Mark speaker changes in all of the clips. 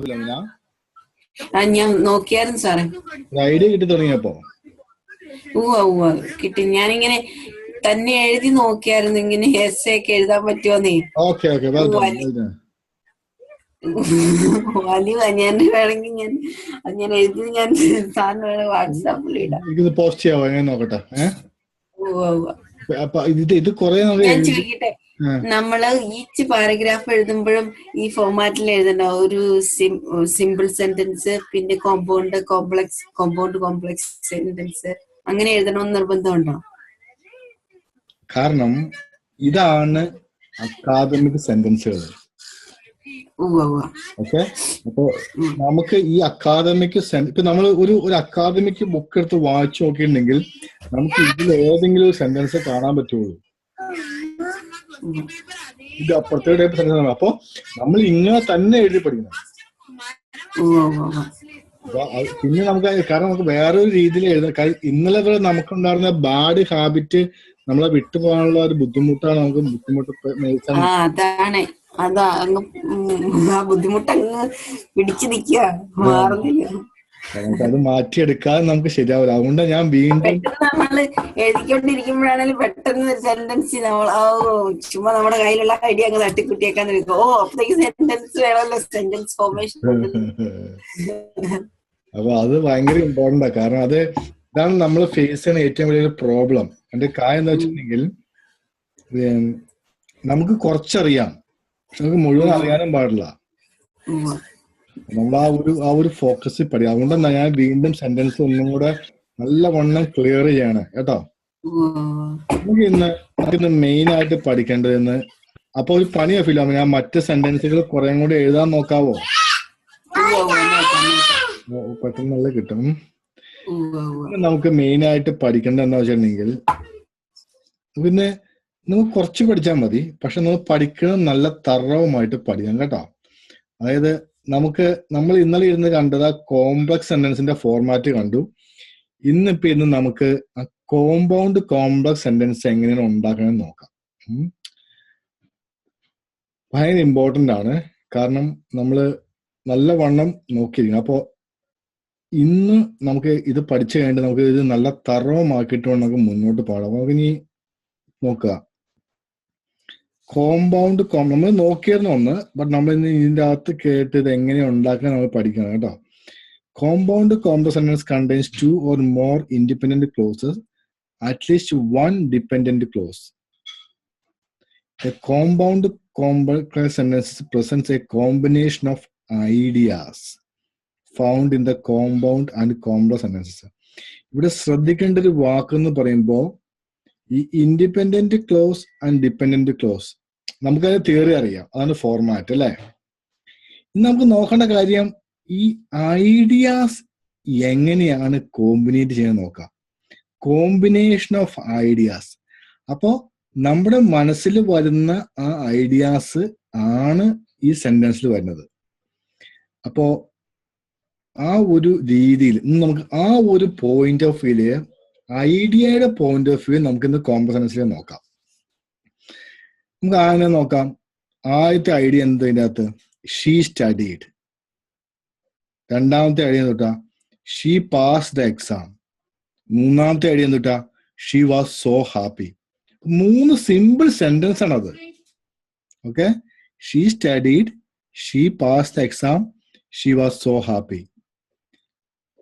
Speaker 1: Philomena
Speaker 2: ഞാൻ നോക്കിയായിരുന്നു സാറേ.
Speaker 1: ഒരു ഐഡിയ കിട്ടി തുടങ്ങിയപ്പോ
Speaker 2: ഉവ്വ കിട്ടി. ഞാനിങ്ങനെ തന്നെ എഴുതി നോക്കിയായിരുന്നു, ഇങ്ങനെ എസ് ഒക്കെ എഴുതാൻ പറ്റുമോന്നേ.
Speaker 1: ഓക്കെ
Speaker 2: വലിയ ഞാൻ വേണമെങ്കിൽ ഞാൻ എഴുതി ഞാൻ സാറിന് വേണം വാട്സാപ്പിൽ ഇടാം.
Speaker 1: എനിക്കിത് പോസ്റ്റ് ചെയ്യാവോ? എങ്ങനെ നോക്കട്ടെ.
Speaker 2: ഉവ്വ
Speaker 1: അപ്പൊ ഇത് കൊറേ
Speaker 2: ഞാൻ ചോദിക്കട്ടെ, നമ്മള് ഈച്ച് പാരഗ്രാഫ് എഴുതുമ്പോഴും ഈ ഫോർമാറ്റിൽ എഴുതണ്ട? ഒരു സിമ്പിൾ സെന്റൻസ്, പിന്നെ കോമ്പൗണ്ട് കോംപ്ലക്സ് സെന്റൻസ്, അങ്ങനെ എഴുതണമെന്ന് നിർബന്ധമുണ്ടോ?
Speaker 1: കാരണം ഇതാണ് അക്കാദമിക് സെന്റൻസുകൾ. ഓക്കെ, അപ്പൊ നമുക്ക് ഈ അക്കാദമിക് ഇപ്പൊ നമ്മൾ ഒരു അക്കാദമിക് ബുക്ക് എടുത്ത് വായിച്ചു നോക്കിയിട്ടുണ്ടെങ്കിൽ നമുക്ക് ഇതിൽ ഏതെങ്കിലും ഒരു സെന്റൻസ് കാണാൻ പറ്റുള്ളൂ. ഇത് അപ്പുറത്തെ ടൈപ്പ് സെന്റൻസ് ആണ്. അപ്പൊ നമ്മൾ ഇങ്ങനെ തന്നെ എഴുതി പഠിക്കണം. പിന്നെ നമുക്ക് കാരണം നമുക്ക് വേറൊരു രീതിയിൽ എഴുതാം. ഇന്നലെ വരെ നമുക്കുണ്ടായിരുന്ന ബാഡ് ഹാബിറ്റ് നമ്മളെ വിട്ടുപോകാനുള്ള ഒരു ബുദ്ധിമുട്ടാണ്. നമുക്ക് അത് മാറ്റിയെടുക്കാതെ നമുക്ക് ശരിയാവില്ല. അതുകൊണ്ട് ഞാൻ വീണ്ടും
Speaker 2: നമ്മള് എഴുതിക്കൊണ്ടിരിക്കുമ്പോഴാണെങ്കിലും പെട്ടെന്ന് ഒരു സെന്റൻസ് നമ്മൾ ചുമ്മാ നമ്മുടെ കയ്യിലുള്ള ഐഡിയ അങ്ങ് തട്ടിക്കുട്ടിയേക്കാൻ നിൽക്കും. അപ്പത്തേക്ക് സെന്റൻസ് വേണമല്ലോ, സെന്റൻസ് ഫോർമേഷൻ.
Speaker 1: അപ്പൊ അത് ഭയങ്കര ഇമ്പോർട്ടൻ്റാ. കാരണം ഇതാണ് നമ്മൾ ഫേസ് ചെയ്യുന്ന ഏറ്റവും വലിയൊരു പ്രോബ്ലം. എന്റെ കാര്യം എന്താ വെച്ചിട്ടുണ്ടെങ്കിൽ നമുക്ക് കുറച്ചറിയാം, പക്ഷെ നമുക്ക് മുഴുവൻ അറിയാനും പാടില്ല. നമ്മൾ ആ ഒരു ഫോക്കസിൽ പഠിക്കും. അതുകൊണ്ടാണ് ഞാൻ വീണ്ടും സെന്റൻസ് ഒന്നും കൂടെ നല്ലവണ്ണം ക്ലിയർ ചെയ്യാണ് കേട്ടോ. നമുക്ക് ഇന്ന് മെയിൻ ആയിട്ട് പഠിക്കേണ്ടതെന്ന് അപ്പൊ ഒരു പണിയാ ഫിലോമിന, ഞാൻ മറ്റ് സെന്റൻസുകൾ കുറെ കൂടി എഴുതാൻ നോക്കാവോ? പെട്ടെന്നുള്ള കിട്ടും. നമുക്ക് മെയിൻ ആയിട്ട് പഠിക്കേണ്ടത് എന്താ വെച്ചിട്ടുണ്ടെങ്കിൽ, പിന്നെ നമുക്ക് കുറച്ച് പഠിച്ചാൽ മതി, പക്ഷെ നമ്മൾ പഠിക്കണം നല്ല തറവുമായിട്ട് പഠിക്കണം കേട്ടോ. അതായത് നമ്മൾ ഇന്നലെ ഇരുന്ന് കണ്ടത് ആ കോംപ്ലക്സ് സെന്റൻസിന്റെ ഫോർമാറ്റ് കണ്ടു. ഇന്ന് നമുക്ക് ആ കോമ്പൗണ്ട് കോംപ്ലക്സ് സെന്റൻസ് എങ്ങനെയാണ് ഉണ്ടാക്കണം നോക്കാം. ഭയങ്കര ഇമ്പോർട്ടൻ്റ് ആണ്. കാരണം നമ്മൾ നല്ലവണ്ണം നോക്കിയിരിക്കണം. അപ്പോൾ ഇന്ന് നമുക്ക് ഇത് പഠിച്ചു കഴിഞ്ഞിട്ട് നമുക്ക് ഇത് നല്ല തറവുമാക്കിയിട്ട് നമുക്ക് മുന്നോട്ട് പോകാം. നമുക്ക് ഇനി നോക്കുക, കോമ്പൗണ്ട് നമ്മൾ നോക്കിയിരുന്ന ഒന്ന്, ബട്ട് നമ്മൾ ഇന്ന് ഇതിന്റെ അകത്ത് കേട്ട് ഇത് എങ്ങനെ ഉണ്ടാക്കാൻ നമ്മൾ പഠിക്കണം കേട്ടോ. Compound complex sentence contains 2 or more independent clauses, at least one dependent clause. A compound complex sentence presents a combination of ideas found in the compound and complex sentences. ഇവിടെ ശ്രദ്ധിക്കേണ്ട ഒരു വാക്കെന്ന് പറയുമ്പോൾ ഈ independent close and dependent close, നമുക്കത് theory അറിയാം, അതാണ് format അല്ലേ. ഇന്ന് നമുക്ക് നോക്കേണ്ട കാര്യം ഈ ഐഡിയാസ് എങ്ങനെയാണ് കോമ്പിനേറ്റ് ചെയ്യാൻ നോക്കാം. Combination of ideas. അപ്പോ നമ്മുടെ മനസ്സിൽ വരുന്ന ആ ഐഡിയാസ് ആണ് ഈ സെന്റൻസിൽ വരുന്നത്. അപ്പോ ആ ഒരു രീതിയിൽ നമുക്ക് ആ ഒരു പോയിന്റ് ഓഫ് വ്യൂല്, ഐഡിയയുടെ പോയിന്റ് ഓഫ് വ്യൂ നമുക്ക് ഇന്ന് കോംപ്ലക്സ് സെന്റൻസിൽ നോക്കാം. നമുക്ക് അങ്ങനെ നോക്കാം. ആദ്യത്തെ ഐഡിയ എന്ത്? ഇതിൻ്റെ അകത്ത് ഷീ സ്റ്റഡീഡ്. രണ്ടാമത്തെ ഐഡിയ എന്തുട്ടാ? She pass the exam. മൂന്നാമത്തെ ഐഡിയ എന്തുട്ടാ? She was so happy. 3 simple sentence ആണ് അത്. Okay, she studied, she pass the exam, she was so happy.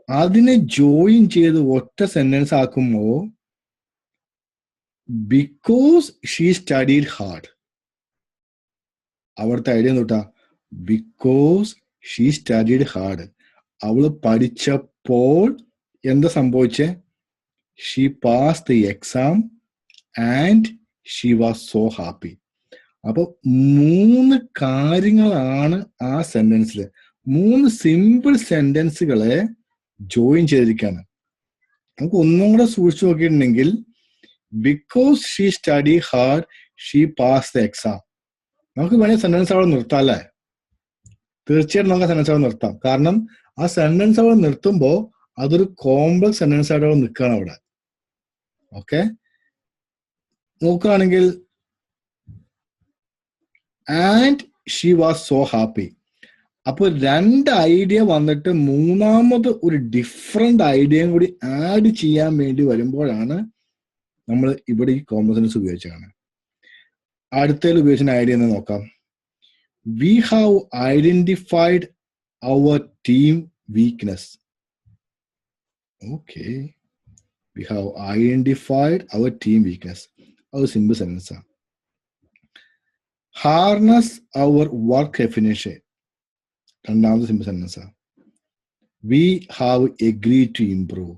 Speaker 1: അതിനെ ജോയിൻ ചെയ്ത് ഒറ്റ സെന്റൻസ് ആക്കുമ്പോൾ ബിക്കോസ് ഷീ സ്റ്റഡീഡ് ഹാർഡ്. അവിടുത്തെ ഐഡിയ എന്തുട്ടാ? Because she studied hard. അവള് പഠിച്ചപ്പോൾ എന്താ സംഭവിച്ചേ? She pass the exam and she was so happy. അപ്പൊ 3 കാര്യങ്ങളാണ് ആ സെന്റൻസിൽ. 3 സിമ്പിൾ സെന്റൻസുകളെ ജോയിൻ ചെയ്തിരിക്കുകയാണ്. നമുക്ക് ഒന്നും കൂടെ സൂക്ഷിച്ചു നോക്കിയിട്ടുണ്ടെങ്കിൽ, because she study hard, she pass the exam. നമുക്ക് വേണമെങ്കിൽ സെന്റൻസ് അവിടെ നിർത്താം അല്ലേ? തീർച്ചയായിട്ടും നമുക്ക് സെന്റൻസ് അവിടെ നിർത്താം. കാരണം ആ സെന്റൻസ് അവിടെ നിർത്തുമ്പോൾ അതൊരു കോംപ്ലക്സ് സെന്റൻസ് ആയിട്ട് അവിടെ നിൽക്കുകയാണ് അവിടെ. ഓക്കെ, നോക്കുകയാണെങ്കിൽ and she was so happy. അപ്പൊ 2 ഐഡിയ വന്നിട്ട് മൂന്നാമത് ഒരു ഡിഫറെന്റ് ഐഡിയയും കൂടി ആഡ് ചെയ്യാൻ വേണ്ടി വരുമ്പോഴാണ് നമ്മൾ ഇവിടെ ഈ കോംപ്ലക്സ് സെന്റൻസ് ഉപയോഗിച്ചാണ്. അടുത്തതിൽ ഉപയോഗിച്ച ഐഡിയ എന്ന് നോക്കാം. We have identified our team weakness. Okay, we have identified our team weakness. അത് സിമ്പിൾ സെന്റൻസ് ആണ്. ഹാർനസ് അവർ വർക്ക് എഫിനിഷ്യൻ, രണ്ടാമത്തെ സിമ്പിൾ സെന്റൻസ് ആണ്. We have agree to improve.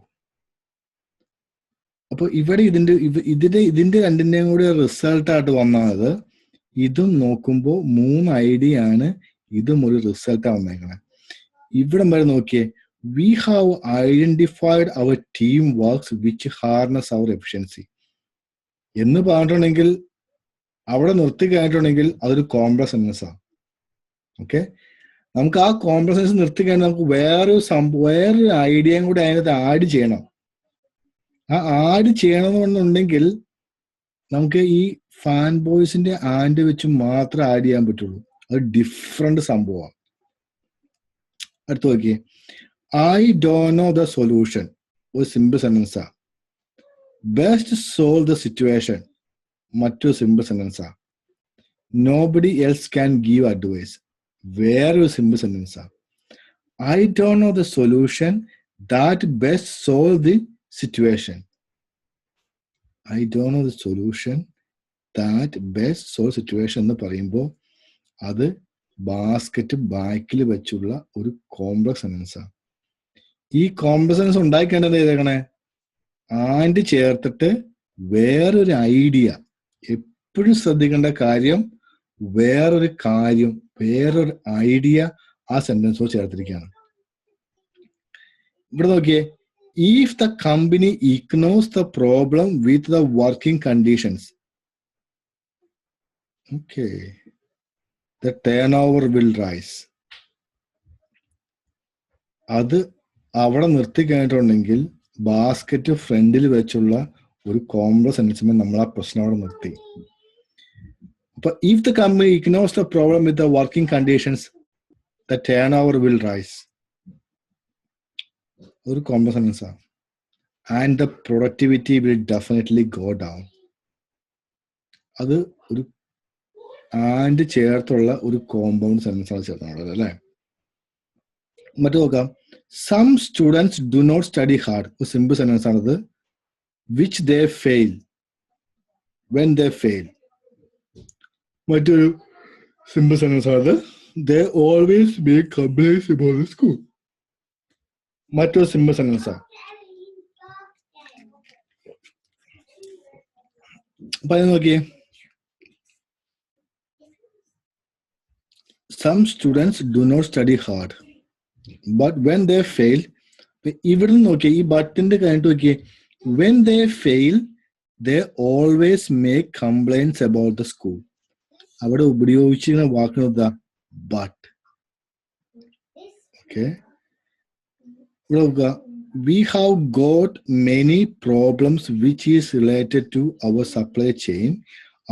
Speaker 1: അപ്പൊ ഇവിടെ ഇതിന്റെ രണ്ടിന്റെയും കൂടി റിസൾട്ട് ആയിട്ട് വന്നത് ഇതും നോക്കുമ്പോൾ 3 ഐഡിയ ആണ്, ഇതും ഒരു റിസൾട്ടാ വന്നേക്കണേ. ഇവിടെ വരെ നോക്കിയേ, we have identified our team works which harness our efficiency എന്ന് പറഞ്ഞിട്ടുണ്ടെങ്കിൽ അവിടെ നിർത്തി കഴിഞ്ഞിട്ടുണ്ടെങ്കിൽ അതൊരു കോംപ്ലക്സ് സെന്റൻസ് ആണ്. ഓക്കെ, നമുക്ക് ആ കോംപ്ലക്സ് സെന്റൻസ് നിർത്തി കഴിഞ്ഞാൽ നമുക്ക് വേറൊരു ഐഡിയയും കൂടി അതിനകത്ത് ആഡ് ചെയ്യണം. ആ ആഡ് ചെയ്യണമെന്നുണ്ടെങ്കിൽ നമുക്ക് ഈ ഫാൻ ബോയ്സിന്റെ ആൻഡ് വെച്ച് മാത്രം ആഡ് ചെയ്യാൻ പറ്റുള്ളൂ. അത് ഡിഫറെന്റ് സംഭവമാണ്. അടുത്ത് നോക്കിയേ, I don't know the solution, ഒരു സിമ്പിൾ സെന്റൻസാ. ബെസ്റ്റ് സോൾവ് ദ സിറ്റുവേഷൻ, മറ്റൊരു സിമ്പിൾ സെന്റൻസാ. Nobody else can give advice, വേറൊരു സിമ്പിൾ സെന്റൻസാ. I don't know the solution that best solve the situation. I don't know the solution that best solve situation എന്ന് പറയുമ്പോൾ അത് basket ബാക്കിൽ വെച്ചുള്ള ഒരു കോംപ്ലക്സ് സെന്റൻസ് ആണ്. ഈ കോംപ്ലക്സ് സെന്റൻസ് ഉണ്ടാക്കേണ്ടത് ഏതാക്കണേ, ആൻഡ് ചേർത്തിട്ട് വേറൊരു ഐഡിയ. എപ്പോഴും ശ്രദ്ധിക്കേണ്ട കാര്യം, വേറൊരു ഐഡിയ ആ സെന്റൻസോ ചേർത്തിരിക്കുകയാണ്. ഇവിടെ നോക്കിയേ, if the company ignores the problem with the working conditions, okay, the turnover will rise. അത് അവിടെ നിർത്തി കഴിഞ്ഞിട്ടുണ്ടെങ്കിൽ ബാസ്കറ്റ് ഫ്രണ്ടിൽ വെച്ചുള്ള ഒരു കോംപ്ലക്സ് സെന്റൻസ് നമ്മൾ ആ പ്രശ്നം അവിടെ നിർത്തി. അപ്പൊ if the company ignores the problem with the working conditions, the turnover will rise. ഒരു കോംപ്ലക്സ് സെന്റൻസ് ആണ്. And the productivity will definitely go down. അത് ഒരു ആൻഡ് ചേർത്തുള്ള ഒരു കോമ്പൗണ്ട് സെന്റൻസ് ആണ് ചേർത്തുള്ളത് അല്ലേ. മറ്റു നോക്കാം, some students do not study hard, ഒരു സിമ്പിൾ സെന്റൻസ് ആണത്. Which they fail, when they fail, മറ്റൊരു സിമ്പിൾ സെന്റൻസ് ആണത്. They always make complaints about the school, മറ്റൊരു സിമ്പിൾ സെന്റൻസ് ആണ്. അപ്പൊ അത് നോക്കിയേ, some students do not study hard but when they fail. ഇവിടെ നിന്ന് നോക്കിയേ, ഈ ബട്ടിന്റെ കഴിഞ്ഞിട്ട് നോക്കിയേ, when they fail they always make complaints about the school. അവിടെ ഉപയോഗിച്ചിരുന്ന വാക്കിനെന്താ, ബട്ട്. ഓക്കെ, ഇവിടെ നോക്കുക, we have got many problems which is related to our supply chain.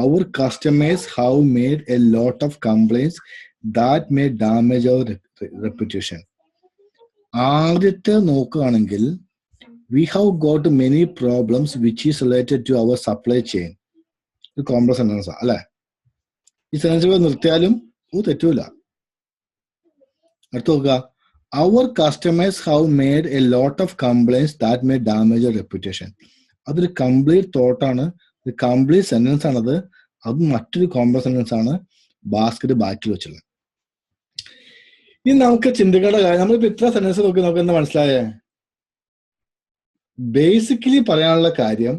Speaker 1: Our customers have made a lot of complaints that may damage our reputation. ആദ്യത്തെ നോക്കുകയാണെങ്കിൽ we have got many problems which is related to our supply chain. ഒരു complex sentence അല്ലെ. ഈ sentence നിർത്തിയാലും തെറ്റൂല. അടുത്ത് നോക്കുക, our customers have made a lot of complaints that may damage your reputation. അതൊരു complete തോട്ടാണ്, ഒരു complete sentence ആണത്. അത് മറ്റൊരു കോംപ്ലക്സ് സെന്റൻസ് ആണ് ബാസ്കറ്റ് ബാക്കിൽ വെച്ചുള്ളത്. ഇനി നമുക്ക് ചിന്തകളുടെ കാര്യം, നമ്മളിപ്പോ ഇത്ര സെന്റൻസ് നോക്കി നമുക്ക് എന്താ മനസ്സിലായേ? ബേസിക്കലി പറയാനുള്ള കാര്യം,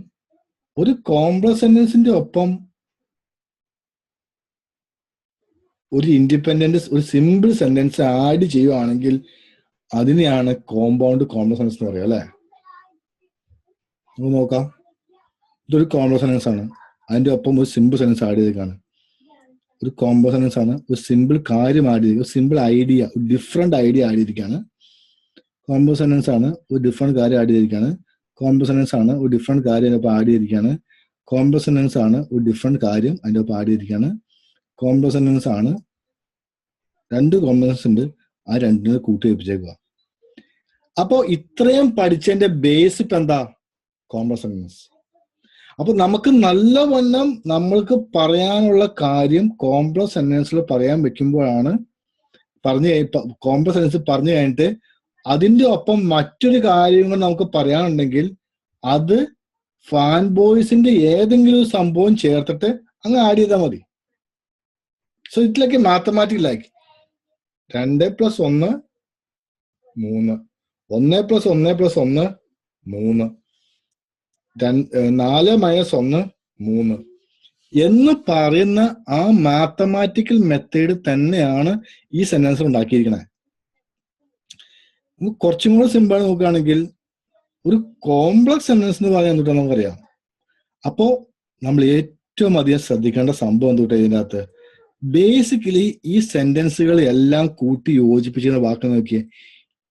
Speaker 1: ഒരു കോംപ്ലക്സ് സെന്റൻസിന്റെ ഒപ്പം ഒരു ഇൻഡിപെൻഡന്റ് ഒരു സിമ്പിൾ സെന്റൻസ് ആഡ് ചെയ്യുവാണെങ്കിൽ അതിനെയാണ് കോമ്പൗണ്ട് കോംപ്ലക്സ് സെന്റൻസ് എന്ന് പറയുക അല്ലെ. നമുക്ക് നോക്കാം, ഇതൊരു കോംപ്ലക്സ് സെന്റൻസ് ആണ്, അതിന്റെ ഒപ്പം ഒരു സിമ്പിൾ സെന്റൻസ് ആഡ് ചെയ്തേക്കാണ്. ഒരു കോംപ്ലക്സ് സെന്റൻസ് ആണ്, ഒരു സിമ്പിൾ കാര്യം ആഡ് ചെയ്ത്, ഒരു സിമ്പിൾ ഐഡിയ, ഒരു ഡിഫറെന്റ് ഐഡിയ ആഡ് ചെയ്തിരിക്കുകയാണ്. കോംപ്ലക്സ് സെന്റൻസ് ആണ്, ഒരു ഡിഫറെന്റ് കാര്യം ആഡ് ചെയ്തിരിക്കുകയാണ്. കോംപ്ലക്സ് സെന്റൻസ് ആണ്, ഒരു ഡിഫറെന്റ് കാര്യം അതിന്റെ ഒപ്പം ആഡ് ചെയ്തിരിക്കുകയാണ്. കോംപ്ലക്സ് സെന്റൻസ് ആണ്, ഒരു ഡിഫറെന്റ് കാര്യം അതിന്റെ ഒപ്പം ആഡ് ചെയ്തിരിക്കുകയാണ്. കോംപ്ലക്സ് സെന്റൻസ് ആണ്, രണ്ട് കോംപ്ലക്സ് ഉണ്ട്, ആ രണ്ടിനെ കൂട്ടി വെപ്പിച്ചേക്കുക. അപ്പോ ഇത്രയും പഠിച്ചതിന്റെ ബേസ് ഇപ്പൊ എന്താ? Complex sentence. അപ്പൊ നമുക്ക് നല്ലവണ്ണം നമ്മൾക്ക് പറയാനുള്ള കാര്യം കോംപ്ലക്സ് സെന്റൻസിൽ പറയാൻ വെക്കുമ്പോഴാണ് കോംപ്ലക്സ് സെന്റൻസ് പറഞ്ഞു കഴിഞ്ഞിട്ട് അതിന്റെ ഒപ്പം മറ്റൊരു കാര്യങ്ങൾ നമുക്ക് പറയാനുണ്ടെങ്കിൽ അത് ഫാൻ ബോയ്സിന്റെ ഏതെങ്കിലും ഒരു സംഭവം ചേർത്തിട്ട് അങ്ങ് ആഡ് ചെയ്താൽ മതി. So it like A mathematic like 2 + 1 3, 1 + 1 + 1 3, 4 - 1 3 എന്ന് പറയുന്ന ആ മാത്തമാറ്റിക്കൽ മെത്തേഡ് തന്നെയാണ് ഈ സെന്റൻസ് ഉണ്ടാക്കിയിരിക്കുന്നത്. കുറച്ചും കൂടെ സിമ്പിൾ നോക്കുകയാണെങ്കിൽ ഒരു കോംപ്ലക്സ് സെന്റൻസ് എന്ന് പറയാൻ എന്തുട്ടാ നമുക്കറിയാം. അപ്പോ നമ്മൾ ഏറ്റവും അധികം ശ്രദ്ധിക്കേണ്ട സംഭവം എന്തുട്ടാ ഇതിനകത്ത്? ബേസിക്കലി ഈ സെന്റൻസുകൾ എല്ലാം കൂട്ടി യോജിപ്പിച്ചിരുന്ന വാക്ക് നോക്കിയേ,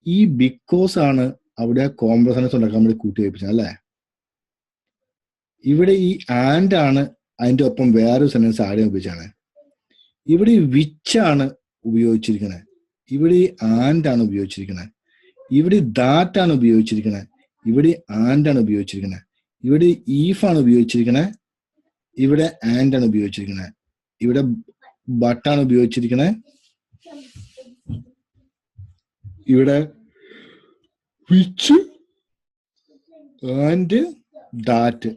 Speaker 1: ഈ ബിക്കോസ് ആണ് അവിടെ കോംപ്ലക്സ് സെന്റൻസ് ഉണ്ടാക്കാൻ വേണ്ടി കൂട്ടി യോജിപ്പിച്ചത് അല്ലേ. ഇവിടെ ഈ ആൻഡ് ആണ് അതിന്റെ ഒപ്പം വേറൊരു സെന്റൻസ് ആഡ് ചെയ്യാൻ ഉപയോഗിച്ചാണ്. ഇവിടെ ഈ വിച്ച് ആണ് ഉപയോഗിച്ചിരിക്കുന്നത്, ഇവിടെ ഈ ആൻഡ് ആണ് ഉപയോഗിച്ചിരിക്കുന്നത്, ഇവിടെ ദാറ്റ് ആണ് ഉപയോഗിച്ചിരിക്കുന്നത്, ഇവിടെ ആൻഡ് ആണ് ഉപയോഗിച്ചിരിക്കുന്നത്, ഇവിടെ ഈഫ് ആണ് ഉപയോഗിച്ചിരിക്കുന്നത്, ഇവിടെ ആൻഡ് ആണ് ഉപയോഗിച്ചിരിക്കുന്നത്, ഇവിടെ ബട്ടാണ് ഉപയോഗിച്ചിരിക്കുന്നത്, ഇവിടെ വിച്ച് ആൻഡ് ദാറ്റ്.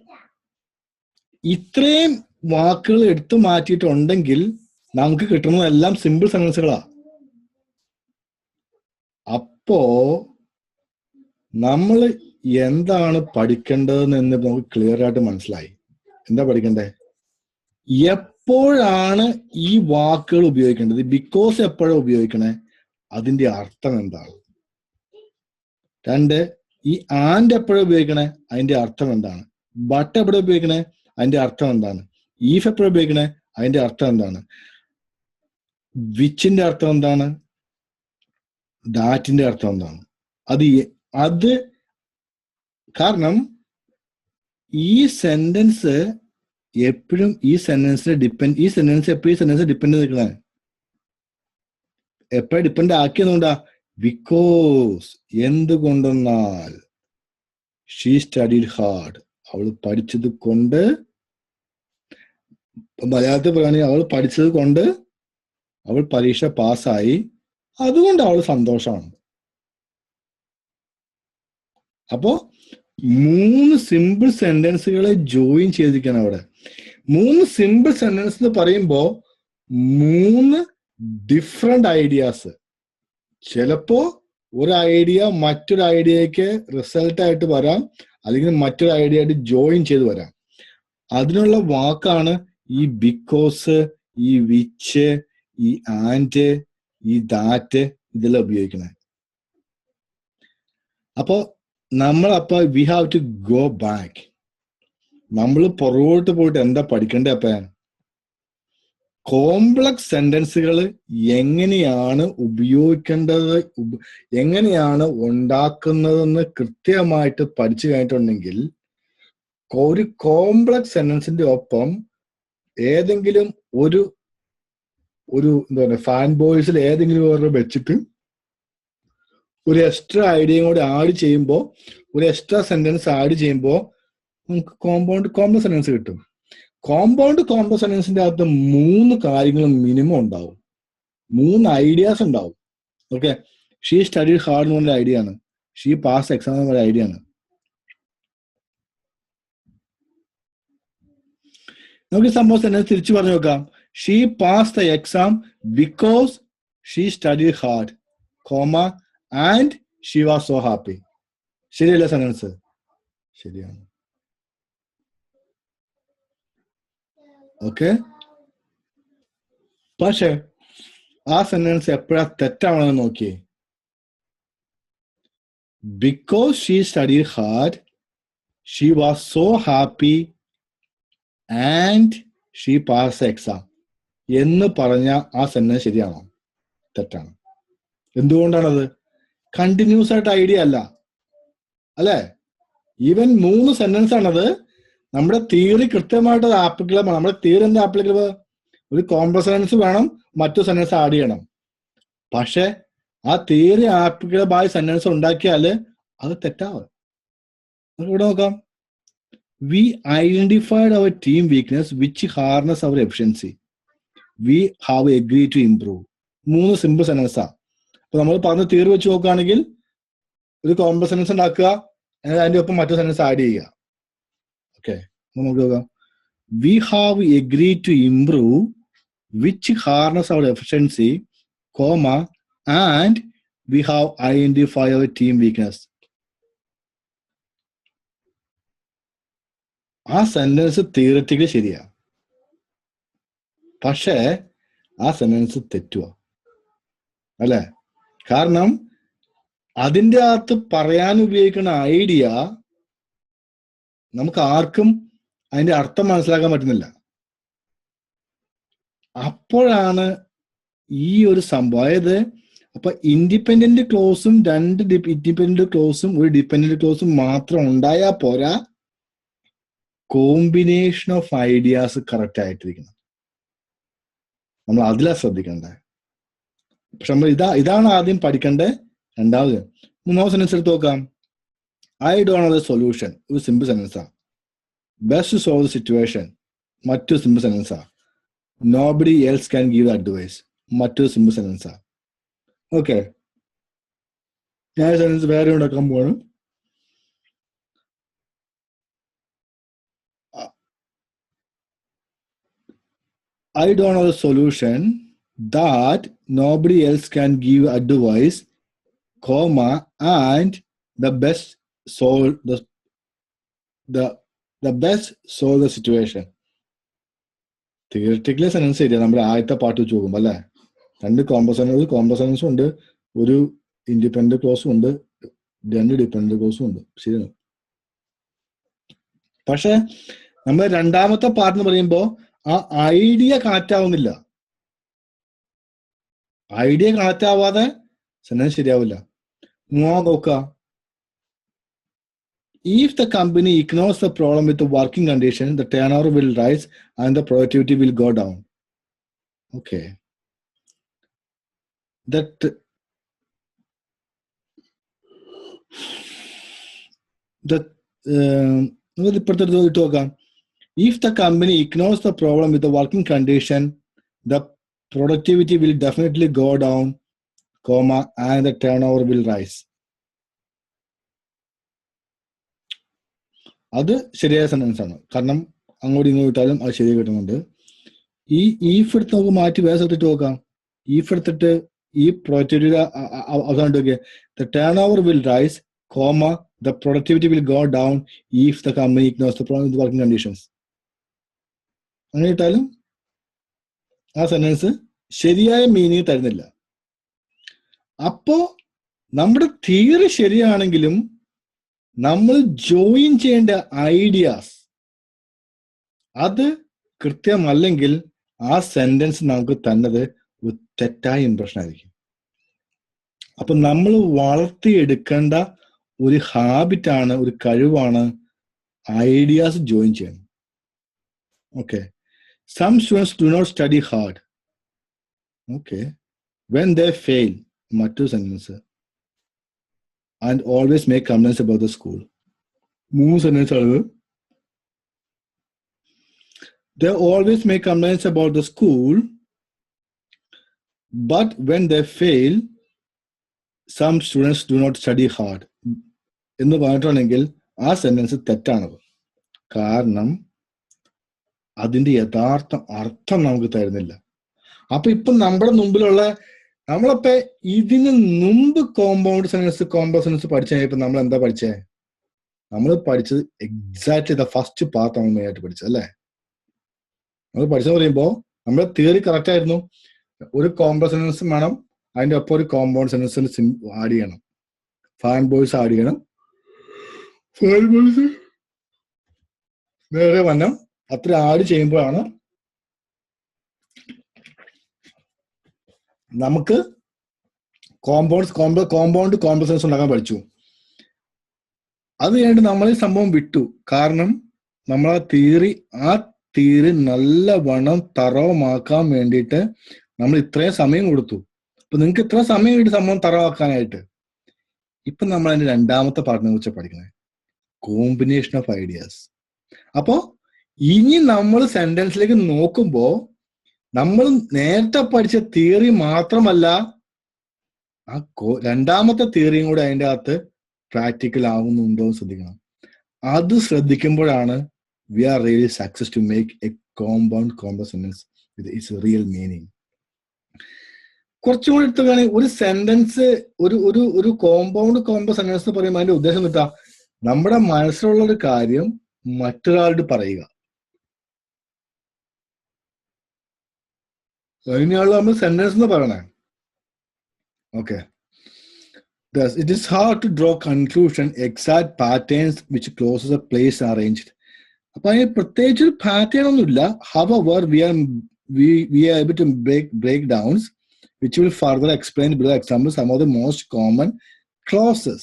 Speaker 1: ഇത്രയും വാക്കുകൾ എടുത്തു മാറ്റിയിട്ടുണ്ടെങ്കിൽ നമുക്ക് കിട്ടുന്നതെല്ലാം സിമ്പിൾ സെന്റൻസുകളാ. അപ്പോ നമ്മൾ എന്താണ് പഠിക്കേണ്ടതെന്ന് നമുക്ക് ക്ലിയർ ആയിട്ട് മനസ്സിലായി. എന്താ പഠിക്കണ്ടേ? എപ്പോഴാണ് ഈ വാക്കുകൾ ഉപയോഗിക്കേണ്ടത്? ബിക്കോസ് എപ്പോഴാണ് ഉപയോഗിക്കണേ? അതിന്റെ അർത്ഥം എന്താണ്? 2, ഈ ആൻഡ് എപ്പോഴാണ് ഉപയോഗിക്കണേ? അതിന്റെ അർത്ഥം എന്താണ്? ബട്ട് എപ്പോഴാണ് ഉപയോഗിക്കണേ? അതിന്റെ അർത്ഥം എന്താണ്? ഈഫ് എപ്പോഴാണ് ഉപയോഗിക്കണേ? അതിന്റെ അർത്ഥം എന്താണ്? വിച്ചിന്റെ അർത്ഥം എന്താണ്? ദാറ്റിന്റെ അർത്ഥം എന്താണ്? അത് കാരണം ഈ സെന്റൻസ് എപ്പോഴും ഈ സെന്റൻസ് എപ്പോഴും ഈ സെന്റൻസ് ഡിപ്പെൻഡ് നിൽക്കണേ. എപ്പോഴും ഡിപ്പെൻഡ് ആക്കിയതുകൊണ്ടാ? ബിക്കോസ് എന്തുകൊണ്ടെന്നാൽ ഷീ സ്റ്റഡീഡ് ഹാർഡ്, അവൾ പഠിച്ചത് കൊണ്ട്, മലയാളത്തിൽ പറയുകയാണെങ്കിൽ അവൾ പഠിച്ചത് കൊണ്ട് അവൾ പരീക്ഷ പാസ്സായി, അതുകൊണ്ട് അവൾ സന്തോഷമാണ്. അപ്പോ 3 സിമ്പിൾ സെന്റൻസുകളെ ജോയിൻ ചെയ്തിരിക്കണം അവിടെ. 3 സിമ്പിൾ സെന്റൻസ് എന്ന് പറയുമ്പോ 3 ഡിഫറെന്റ് ഐഡിയാസ്. ചിലപ്പോ ഒരു ഐഡിയ മറ്റൊരു ഐഡിയക്ക് റിസൾട്ട് ആയിട്ട് വരാം, അല്ലെങ്കിൽ മറ്റൊരു ഐഡിയ ആയിട്ട് ജോയിൻ ചെയ്ത് വരാം. അതിനുള്ള വാക്കാണ് ഈ ബിക്കോസ്, ഈ വിച്ച്, ഈ ആൻഡ്, ഈ ദാറ്റ്, ഇതെല്ലാം ഉപയോഗിക്കുന്നത്. അപ്പോ we have to go back. നമ്മൾ പുറകോട്ട് പോയിട്ട് എന്താ പഠിക്കണ്ടേ? അപ്പൊ കോംപ്ലക്സ് സെന്റൻസുകൾ എങ്ങനെയാണ് ഉപയോഗിക്കേണ്ടത്, എങ്ങനെയാണ് ഉണ്ടാക്കുന്നതെന്ന് കൃത്യമായിട്ട് പഠിച്ചു കഴിഞ്ഞിട്ടുണ്ടെങ്കിൽ ഒരു കോംപ്ലക്സ് സെന്റൻസിന്റെ ഒപ്പം ഏതെങ്കിലും ഒരു എന്താ പറയുക ഫാൻ ബോയ്സിൽ ഏതെങ്കിലും ഒരു വെച്ചിട്ട് ഒരു എക്സ്ട്രാ ഐഡിയയും കൂടി ആഡ് ചെയ്യുമ്പോൾ, ഒരു എക്സ്ട്രാ സെന്റൻസ് ആഡ് ചെയ്യുമ്പോൾ നമുക്ക് കോംപ്ലക്സ് സെന്റൻസ് കിട്ടും. കോംപ്ലക്സ് സെന്റൻസിന്റെ അകത്ത് 3 കാര്യങ്ങൾ മിനിമം ഉണ്ടാവും, 3 ഐഡിയാസ് ഉണ്ടാവും. ഓക്കെ, ഷീ സ്റ്റഡീഡ് ഹാർഡ് എന്ന് പറഞ്ഞ ഐഡിയ ആണ്, ഷീ പാസ് എക്സാം എന്ന് പറഞ്ഞ ഐഡിയ ആണ്. നമുക്ക് സംഭവം സെന്റൻസ് തിരിച്ചു പറഞ്ഞു നോക്കാം. She pass the exam because she studied hard, comma and she was so happy. ശരിയല്ല സെന്റൻസ്? ശരിയാണ്. ഓക്കെ, പക്ഷെ ആ സെന്റൻസ് എപ്പോഴാ തെറ്റാണെന്ന് നോക്കിയേ. Because she studied hard, she was so happy and she pass exam എന്ന് പറഞ്ഞ ആ സെന്റൻസ് ശരിയാണോ? തെറ്റാണ്. എന്തുകൊണ്ടാണത്? കണ്ടിന്യൂസ് ആയിട്ട് ഐഡിയ അല്ല അല്ലെ. ഈവൻ 3 സെന്റൻസ് ആണത്. നമ്മുടെ തിയറി കൃത്യമായിട്ട് ആപ്ലിക്കബിൾ. നമ്മുടെ തിയറി എന്താ ആപ്ലിക്കബിൾ? ഒരു കോംപ്ലക്സ് സെന്റൻസ് വേണം, മറ്റു സെന്റൻസ് ആഡ് ചെയ്യണം. പക്ഷെ ആ തിയറി ആപ്ലിക്കബിൾ ആയ സെന്റൻസ് ഉണ്ടാക്കിയാൽ അത് തെറ്റാവും. നമുക്ക് ഇവിടെ നോക്കാം. We identified our team weakness which harness our efficiency. We have agree to improve. 3 simple സെന്റൻസാ. അപ്പൊ നമ്മൾ പറഞ്ഞ തിയറി വെച്ച് നോക്കുകയാണെങ്കിൽ ഒരു കോംപ്ലക്സ് സെന്റൻസ് ഉണ്ടാക്കുക, അതിന്റെ ഒപ്പം മറ്റൊരു സെന്റൻസ് ആഡ് ചെയ്യുക. ഓക്കെ, നമുക്ക് നോക്കാം. We have agree to improve which harness our efficiency, comma, and we have identify our team weakness. ആ സെന്റൻസ് തിയററ്റിക്കലി ശരിയാ, പക്ഷേ ആ സെന്റൻസ് തെറ്റുക അല്ലെ? കാരണം അതിൻ്റെ അകത്ത് പറയാൻ ഉപയോഗിക്കുന്ന ഐഡിയ നമുക്ക് ആർക്കും അതിന്റെ അർത്ഥം മനസ്സിലാക്കാൻ പറ്റുന്നില്ല. അപ്പോഴാണ് ഈ ഒരു സംഭവം. അതായത് അപ്പൊ ഇൻഡിപെൻഡന്റ് ക്ലോസും 2 ഇൻഡിപെൻഡന്റ് ക്ലോസും ഒരു ഡിപെൻഡന്റ് ക്ലോസും മാത്രം ഉണ്ടായാൽ പോരാ, കോമ്പിനേഷൻ ഓഫ് ഐഡിയാസ് കറക്റ്റ് ആയിട്ടിരിക്കണം. നമ്മൾ അതിലാ ശ്രദ്ധിക്കേണ്ടത്. പക്ഷെ നമ്മൾ ഇതാണ് ആദ്യം പഠിക്കേണ്ടത്. രണ്ടാമത് 3ാമത്തെ സെന്റൻസ് എടുത്ത് നോക്കാം. I don't know the solution, ഒരു സിമ്പിൾ സെന്റൻസാ. ബെസ്റ്റ് സോൾവ് ദ സിറ്റുവേഷൻ, മറ്റൊരു സിമ്പിൾ സെന്റൻസാ. Nobody else can give advice, മറ്റൊരു സിമ്പിൾ സെന്റൻസാ. ഓക്കെ, ഞാൻ സെന്റൻസ് വേറെ ഉണ്ടാക്കാൻ പോവാണ്. I don't know the solution that nobody else can give advice, comma, and the best solve the best solve the situation. Theoretically sentence ശരിയാ. നമ്മുടെ ആദ്യത്തെ പാട്ട് വെച്ച് നോക്കുമ്പോൾ അല്ലെ, 2 കോംപ്ലക്സ് സെന്റൻസും ഉണ്ട്, ഒരു ഇൻഡിപെൻഡന്റ് ക്ലോസും ഉണ്ട്, 2 ഡിപെൻഡന്റ് ക്ലോസും ഉണ്ട്. ശരിയാണ്. പക്ഷെ നമ്മൾ രണ്ടാമത്തെ പാർട്ട് എന്ന് പറയുമ്പോ ആ ഐഡിയ കണക്റ്റ് ആവുന്നില്ല. ഐഡിയ കണക്റ്റ് ആവാതെ സെന്റൻസ് ശരിയാവില്ല. നോക്കുക. If the company ignores the problem with the working condition, the turnover will rise and the productivity will go down. Okay. If the company ignores the problem with the working condition, the productivity will definitely go down, comma, and the turnover will rise. അത് ശരിയായ sentence ആണ്. കാരണം അങ്ങോട്ടും ഇങ്ങോട്ടും ഇട്ടാലും അത് ശരിയായി കിട്ടുന്നുണ്ട്. ഈ ഈഫ് എടുത്ത് നമുക്ക് മാറ്റി വേറെ എടുത്തിട്ട് നോക്കാം. ഈഫ് എടുത്തിട്ട് ഈ പ്രൊഡക്ടിവിറ്റി അവസാനം നോക്കിയാൽ the turn over will rice, comma, the productivity will go down if the company ignores the problem with working conditions. അങ്ങനെ ഇട്ടാലും ആ സെന്റൻസ് ശരിയായ മീനിങ് തരുന്നില്ല. അപ്പോ നമ്മുടെ തിയറി ശരിയാണെങ്കിലും നമ്മൾ ജോയിൻ ചെയ്യേണ്ട ഐഡിയാസ് അത് കൃത്യമല്ലെങ്കിൽ ആ സെന്റൻസ് നമുക്ക് തന്നത് ഒരു തെറ്റായ ഇംപ്രഷൻ ആയിരിക്കും. അപ്പൊ നമ്മൾ വളർത്തിയെടുക്കേണ്ട ഒരു ഹാബിറ്റാണ്, ഒരു കഴിവാണ് ഐഡിയാസ് ജോയിൻ ചെയ്യണം. Okay, some students do not study hard. Okay, when they fail, മറ്റൊരു sentence, and always make complaints about the school. 3 sentence ആണ്. They always make complaints about the school, but when they fail, some students do not study hard. എന്ന് പറഞ്ഞിട്ടുണ്ടെങ്കിൽ ആ sentence തെറ്റാണത്. കാരണം അതിന്റെ യഥാർത്ഥ അർത്ഥം നമുക്ക് തരുന്നില്ല. അപ്പൊ ഇപ്പൊ നമ്മുടെ മുമ്പിലുള്ള നമ്മളിപ്പോ ഇതിന് മുമ്പ് കോമ്പൗണ്ട് സെന്റൻസ് കോംപ്ലക്സ് സെന്റൻസ് പഠിച്ചു കഴിഞ്ഞപ്പോ നമ്മൾ എന്താ പഠിച്ചേ? നമ്മൾ പഠിച്ചത് എക്സാക്ട്ലി ദ ഫസ്റ്റ് പാർട്ട് നമ്മൾ മെയിൻ ആയിട്ട് പഠിച്ചത് അല്ലേ? നമ്മൾ പഠിച്ചെന്ന് പറയുമ്പോ നമ്മുടെ തിയറി കറക്റ്റ് ആയിരുന്നു. ഒരു കോംപ്ലക്സ് സെന്റൻസ് വേണം, അതിന്റെ ഒപ്പം ഒരു കോമ്പൗണ്ട് സെന്റൻസ് ആഡ് ചെയ്യണം, ഫാൻ ബോയ്സ് ആഡ് ചെയ്യണം, ഫാൻ ബോയ്സ് വേറെ വന്നം. അത്ര ആഡ് ചെയ്യുമ്പോഴാണ് നമുക്ക് കോമ്പൗണ്ട് കോംപ്ലക്സ് ഉണ്ടാക്കാൻ പഠിച്ചു. അത് കഴിഞ്ഞിട്ട് നമ്മൾ ഈ സംഭവം വിട്ടു. കാരണം നമ്മൾ ആ തിയറി നല്ലവണ്ണം തറവമാക്കാൻ വേണ്ടിയിട്ട് നമ്മൾ ഇത്രയും സമയം കൊടുത്തു. അപ്പൊ നിങ്ങൾക്ക് എത്ര സമയം കിട്ടി സംഭവം തറവാക്കാനായിട്ട്? ഇപ്പൊ നമ്മൾ അതിന്റെ രണ്ടാമത്തെ പാർട്ടിനെ കുറിച്ച് പഠിക്കുന്നത്, കോമ്പിനേഷൻ ഓഫ് ഐഡിയാസ്. അപ്പോ ഇനി നമ്മൾ സെന്റൻസിലേക്ക് നോക്കുമ്പോ നമ്മൾ നേരത്തെ പഠിച്ച തിയറി മാത്രമല്ല, ആ രണ്ടാമത്തെ തിയറിയും കൂടെ അതിൻ്റെ അകത്ത് പ്രാക്ടിക്കൽ ആവുന്നുണ്ടോ എന്ന് ശ്രദ്ധിക്കണം. അത് ശ്രദ്ധിക്കുമ്പോഴാണ് we are really success to make a compound complex sentence with its real meaning. കുറച്ചും കൂടി എടുത്തുകയാണെങ്കിൽ ഒരു സെന്റൻസ്, ഒരു കോമ്പൗണ്ട് കോംപ്ലക്സ് സെന്റൻസ് എന്ന് പറയുമ്പോൾ അതിന്റെ ഉദ്ദേശം എന്താ? നമ്മുടെ മനസ്സിലുള്ള ഒരു കാര്യം മറ്റൊരാളോട് പറയുക. അതിനാണ് നമ്മൾ സെന്റൻസ് എന്ന് പറയണേ. Okay, it is hard to draw conclusion exact patterns which clauses a place arranged. അപ്പൊ അതിന് പ്രത്യേകിച്ച് ഒരു പാറ്റേൺ ഒന്നുമില്ല. However, we are able to break downs which will further explain below example some of the most common clauses.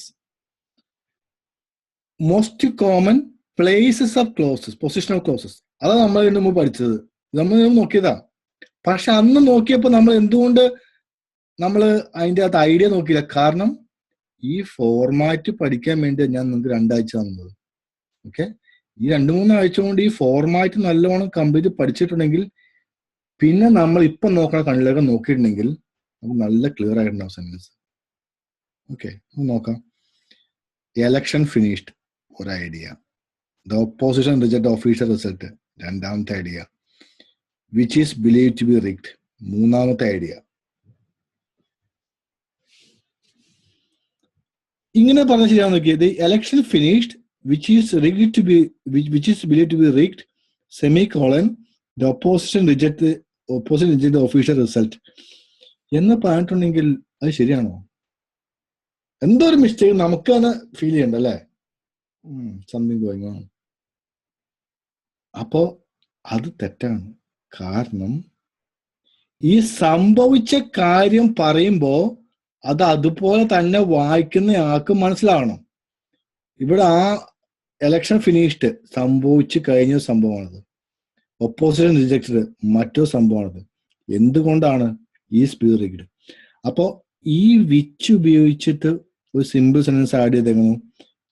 Speaker 1: Most common places of clauses, positional clauses. അതാണ് നമ്മൾ ഇതിന് മുമ്പ് പഠിച്ചത്, നമ്മൾ നോക്കിയതാ. പക്ഷെ അന്ന് നോക്കിയപ്പോ നമ്മൾ എന്തുകൊണ്ട് നമ്മൾ അതിൻ്റെ അകത്ത് ഐഡിയ നോക്കിയില്ല? കാരണം ഈ ഫോർമാറ്റ് പഠിക്കാൻ വേണ്ടി ഞാൻ നിങ്ങൾക്ക് 2 ആഴ്ച തന്നത്. ഓക്കെ, ഈ 2-3 ആഴ്ച കൊണ്ട് ഈ ഫോർമാറ്റ് നല്ലോണം കംപ്ലീറ്റ് പഠിച്ചിട്ടുണ്ടെങ്കിൽ പിന്നെ നമ്മൾ ഇപ്പൊ നോക്കണ കണ്ണിലൊക്കെ നോക്കിയിട്ടുണ്ടെങ്കിൽ നമുക്ക് നല്ല ക്ലിയർ ആയിട്ടുണ്ടാവും സെന്റൻസ്. ഓക്കെ, നോക്കാം. എലക്ഷൻ ഫിനിഷ്ഡ്, ഒരു idea. The opposition reject official result, രണ്ടാമത്തെ idea. Which is believed to be rigged, മൂന്നാമത്തെ ഐഡിയ. ഇങ്ങനെ പറഞ്ഞ ശരിയാണെന്ന് നോക്കിയത്. Election finished, which is believed to be rigged, semicolon, the opposition reject the official result എന്ന് പറഞ്ഞിട്ടുണ്ടെങ്കിൽ അത് ശരിയാണോ? എന്തോ ഒരു മിസ്റ്റേക്ക് നമുക്ക് തന്നെ ഫീൽ ചെയ്യണ്ട അല്ലേ? Something going on. അപ്പോ അത് തെറ്റാണ്. കാരണം ഈ സംഭവിച്ച കാര്യം പറയുമ്പോ അത് അതുപോലെ തന്നെ വായിക്കുന്ന ആൾക്ക് മനസ്സിലാവണം. ഇവിടെ ആ എലക്ഷൻ ഫിനിഷ്ഡ് സംഭവിച്ചു കഴിഞ്ഞ സംഭവമാണത്, ഒപ്പോസിഷൻ റിജക്റ്റഡ് മറ്റൊരു സംഭവമാണത്. എന്തുകൊണ്ടാണ്? ഈ സ്പീഡ് റിഗ്ഡ്. അപ്പോ ഈ വിച്ച് ഉപയോഗിച്ചിട്ട് ഒരു സിമ്പിൾ സെന്റൻസ് ആഡ് ചെയ്തേക്കുന്നു,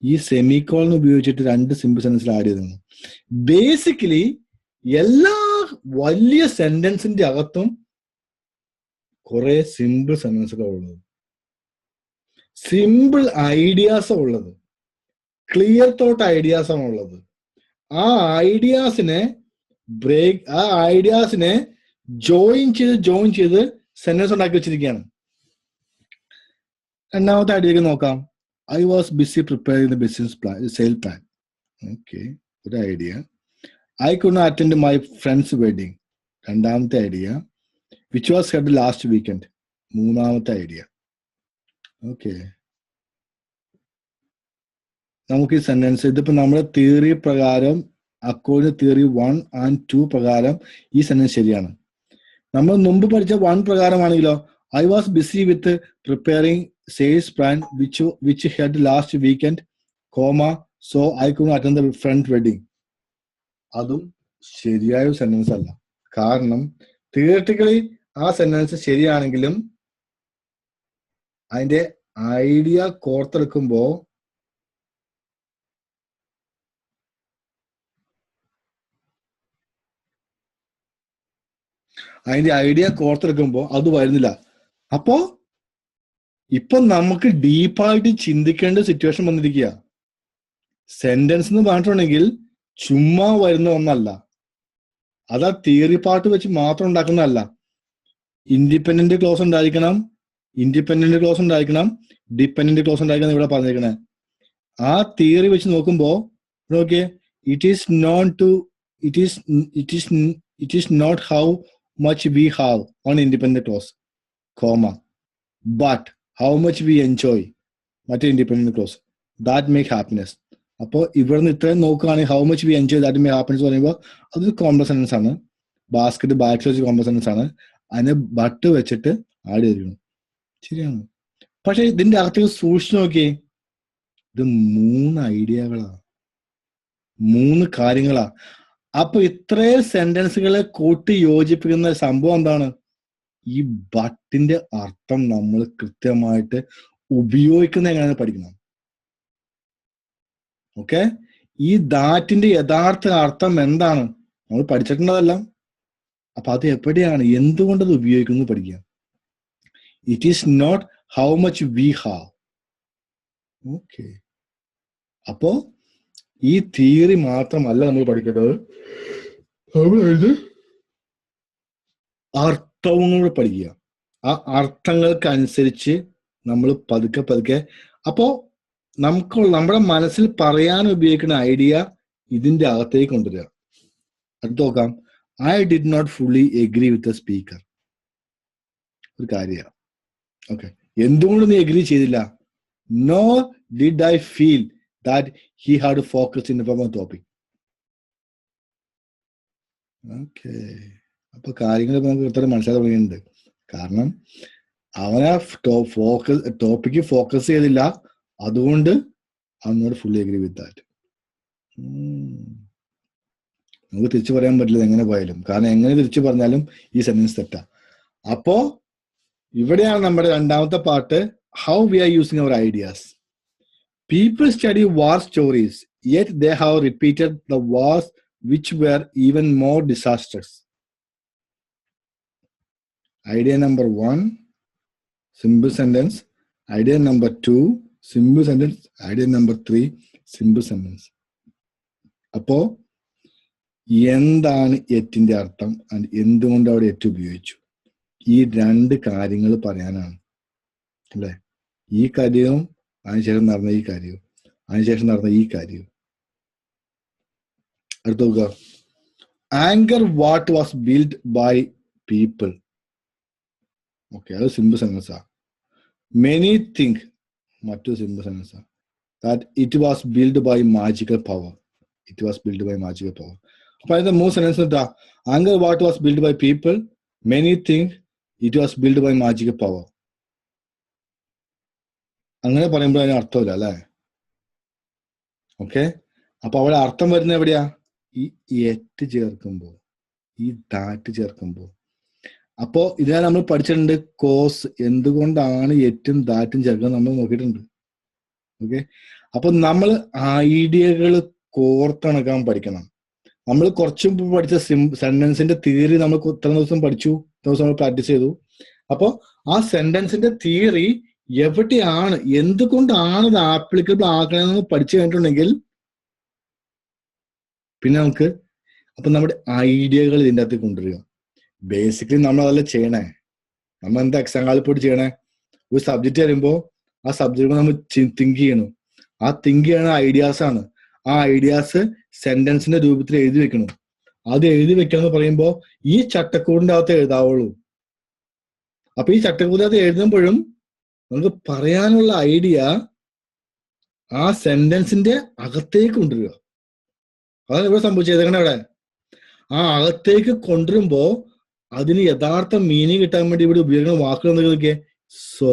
Speaker 1: ഈ സെമിക്കോളൻ ഉപയോഗിച്ചിട്ട് 2 സിമ്പിൾ സെന്റൻസ് ആഡ് ചെയ്തേക്കുന്നു. ബേസിക്കലി എല്ലാ വലിയ സെന്റൻസിന്റെ അകത്തും കുറെ സിമ്പിൾ സെന്റൻസുകളാണ് ഉള്ളത്, സിമ്പിൾ ഐഡിയാസ് ഉള്ളത്, ക്ലിയർ തോട്ട് ഐഡിയാസ് ആണ് ഉള്ളത്. ആ ഐഡിയാസിനെ ജോയിൻ ചെയ്ത് സെന്റൻസ് ഉണ്ടാക്കി വെച്ചിരിക്കുകയാണ്. രണ്ടാമത്തെ ഐഡിയ നോക്കാം. I was busy preparing the business plan, sale plan. Okay, ഒരു idea. I could not attend my friends wedding, രണ്ടാമത്തെ idea. Which was held last weekend, മൂന്നാമത്തെ ഐഡിയ. ഓക്കെ, നമുക്ക് ഈ സെന്റൻസ് ഇതിപ്പോ നമ്മുടെ തിയറി പ്രകാരം, അക്കോർഡിംഗ് തിയറി 1 and 2 പ്രകാരം ഈ സെന്റൻസ് ശരിയാണ്. നമ്മൾ മുമ്പ് പഠിച്ച 1 പ്രകാരമാണെങ്കിലോ, I was busy with preparing sales plan which held last weekend, comma, so I could attend the friend wedding. അതും ശരിയായ സെന്റൻസ് അല്ല. കാരണം തിയറിറ്റിക്കലി ആ സെന്റൻസ് ശരിയാണെങ്കിലും അതിന്റെ ഐഡിയ കോർത്തെടുക്കുമ്പോ അത് വരുന്നില്ല. അപ്പോ ഇപ്പൊ നമുക്ക് ഡീപ്പായിട്ട് ചിന്തിക്കേണ്ട സിറ്റുവേഷൻ വന്നിരിക്കുക. സെന്റൻസ് എന്ന് പറഞ്ഞിട്ടുണ്ടെങ്കിൽ ചുമ്മാ വരുന്ന ഒന്നല്ല, അതാ തിയറി പാർട്ട് വെച്ച് മാത്രം ഉണ്ടാക്കുന്നതല്ല. ഇൻഡിപെൻഡന്റ് ക്ലോസ് ഉണ്ടായിരിക്കണം, ഡിപെൻഡന്റ് ക്ലോസ് ഉണ്ടായിരിക്കണം ഇവിടെ പറഞ്ഞിരിക്കണേ. ആ തിയറി വെച്ച് നോക്കുമ്പോ നോക്കിയേ, it is not how much we have on independent clause, comma, but how much we enjoy മറ്റേ independent close, that make happiness. അപ്പോൾ ഇവിടുന്ന് ഇത്രയും നോക്കുകയാണെങ്കിൽ how much V enjoy that make happiness പറയുമ്പോൾ അതൊരു കോംപ്ലക്സ് സെന്റൻസ് ആണ്. ബാക്കിൽ വെച്ച് കോംപ്ലക്സ് സെന്റൻസ് ആണ്. അതിനെ ബട്ട് വെച്ചിട്ട് ആഡ് ചെയ്തിരിക്കണം. ശരിയാണ്. പക്ഷെ ഇതിന്റെ അകത്തേക്ക് സൂക്ഷിച്ചു നോക്കിയേ, ഇത് 3 ഐഡിയകളാ, 3 കാര്യങ്ങളാ. അപ്പൊ ഇത്രയും സെന്റൻസുകളെ കൂട്ടി യോജിപ്പിക്കുന്ന സംഭവം എന്താണ്? ഈ ബട്ടിന്റെ അർത്ഥം നമ്മൾ കൃത്യമായിട്ട് ഉപയോഗിക്കുന്ന എങ്ങനെയാണ് പഠിക്കണം. ഓക്കെ, ഈ ദാറ്റിന്റെ യഥാർത്ഥ അർത്ഥം എന്താണ് നമ്മൾ പഠിച്ചിട്ടുള്ളതെല്ലാം. അപ്പൊ അത് എവിടെയാണ്, എന്തുകൊണ്ടത് ഉപയോഗിക്കുന്നത് പഠിക്കുക. It is not how much we have. Okay, അപ്പോ ഈ തിയറി മാത്രമല്ല നമ്മൾ പഠിക്കേണ്ടത്, അർത്ഥവും കൂടെ പഠിക്കുക. ആ അർത്ഥങ്ങൾക്കനുസരിച്ച് നമ്മൾ പതുക്കെ പതുക്കെ, അപ്പോ നമ്മുടെ മനസ്സിൽ പറയാൻ ഉപയോഗിക്കുന്ന ഐഡിയ ഇതിന്റെ അകത്തേക്ക് കൊണ്ടുവരിക. അത് നോക്കാം. I did not fully agree with the speaker. ഒരു കാര്യമാണ്. ഓക്കെ, എന്തുകൊണ്ട് നീ എഗ്രി ചെയ്തില്ല? No did I feel that he had focus in the topic. Okay, അപ്പൊ കാര്യങ്ങൾ നമുക്ക് കൃത്യമായിട്ട് മനസ്സിലാക്കാൻ തുടങ്ങിയിട്ടുണ്ട്. കാരണം അവനെ ടോപ്പിക്ക് ഫോക്കസ് ചെയ്തില്ല, അതുകൊണ്ട് അവനോട് ഫുള്ളി എഗ്രി വിത്ത് ദാറ്റ്. നമുക്ക് തിരിച്ചു പറയാൻ പറ്റില്ല എങ്ങനെ പോയാലും, കാരണം എങ്ങനെ തിരിച്ചു പറഞ്ഞാലും ഈ സെന്റൻസ് തെറ്റാ. അപ്പോ ഇവിടെയാണ് നമ്മുടെ രണ്ടാമത്തെ part, how we are using our ideas. People study war stories yet they have repeated the wars which were even more disasters. Idea number 1 simple sentence, idea number 2 simple sentence, idea number 3 simple sentence. അപ്പോ എന്താണ് എറ്റിന്റെ അർത്ഥം, എന്തുകൊണ്ട് അവിടെ at ഉപയോഗിച്ചു, ഈ രണ്ട് കാര്യങ്ങൾ പറയാനാണ് അല്ലെ. ഈ കാര്യവും അതിനുശേഷം നടന്ന ഈ കാര്യവും അതിനുശേഷം നടന്ന ഈ കാര്യവും. അടുത്ത നോക്കുക. Angkor Wat was build by people. Okay, അത് സിമ്പിൾ സെന്റൻസാ. മെനി തിങ്ക് മറ്റൊരു സിമ്പിൾ സെന്റൻസാ. That it was build by magical power. It was build by magical power. അപ്പൊ അതിന്റെ 3 സെന്റൻസ് എന്താ? Angkor Wat was build by people, many think, it was build by magical power. അങ്ങനെ പറയുമ്പോൾ അതിന് അർത്ഥമില്ല അല്ലെ. ഓക്കെ, അപ്പൊ അവിടെ അർത്ഥം വരുന്നത് എവിടെയാ? ഈ എറ്റ് ചേർക്കുമ്പോ, ഈ ദാറ്റ് ചേർക്കുമ്പോ. അപ്പോ ഇതിനെ നമ്മൾ പഠിച്ചിട്ടുണ്ട്, കോസ്, എന്തുകൊണ്ടാണ് എറ്റും ദാറ്റും ചേർക്കുന്നത് നമ്മൾ നോക്കിയിട്ടുണ്ട്. ഓക്കെ, അപ്പൊ നമ്മൾ ഐഡിയകൾ കോർത്തിണക്കാൻ പഠിക്കണം. നമ്മൾ കുറച്ചു മുമ്പ് പഠിച്ച സെന്റൻസിന്റെ തിയറി നമ്മൾ ഇത്ര ദിവസം പഠിച്ചു, ദിവസം നമ്മൾ പ്രാക്ടീസ് ചെയ്തു. അപ്പോ ആ സെന്റൻസിന്റെ തിയറി എവിടെയാണ്, എന്തുകൊണ്ടാണ് ഇത് ആപ്ലിക്കബിൾ ആക്കണമെന്ന് പഠിച്ചു കഴിഞ്ഞിട്ടുണ്ടെങ്കിൽ പിന്നെ നമുക്ക് അപ്പൊ നമ്മുടെ ഐഡിയകൾ ഇതിൻ്റെ അകത്ത് കൊണ്ടുവരിക. ബേസിക്കലി നമ്മൾ അതല്ല ചെയ്യണേ. നമ്മൾ എന്താ എക്സാം കാലത്ത് പോയിട്ട് ചെയ്യണേ? ഒരു സബ്ജക്റ്റ് വരുമ്പോൾ ആ സബ്ജക്റ്റ് നമ്മൾ തിങ്ക് ചെയ്യണം. ആ തിങ്ക് ചെയ്യണ ഐഡിയാസ് ആണ്. ആ ഐഡിയാസ് സെന്റൻസിന്റെ രൂപത്തിൽ എഴുതി വെക്കണം. അത് എഴുതി വെക്കണം എന്ന് പറയുമ്പോൾ ഈ ചട്ടക്കൂടിന്റെ അകത്ത് എഴുതാവുള്ളൂ. അപ്പൊ ഈ ചട്ടക്കൂടിന്റെ അകത്ത് എഴുതുമ്പോഴും നമുക്ക് പറയാനുള്ള ഐഡിയ ആ സെന്റൻസിന്റെ അകത്തേക്ക് കൊണ്ടുവരിക. അതാണ് ഇവിടെ സംഭവിച്ചേക്കണേ. ഇവിടെ ആ അകത്തേക്ക് കൊണ്ടുവരുമ്പോ അതിന് യഥാർത്ഥ മീനിങ് കിട്ടാൻ വേണ്ടി ഇവിടെ ഉപയോഗിക്കുന്ന വാക്കുകൾ എന്തൊക്കെ? So,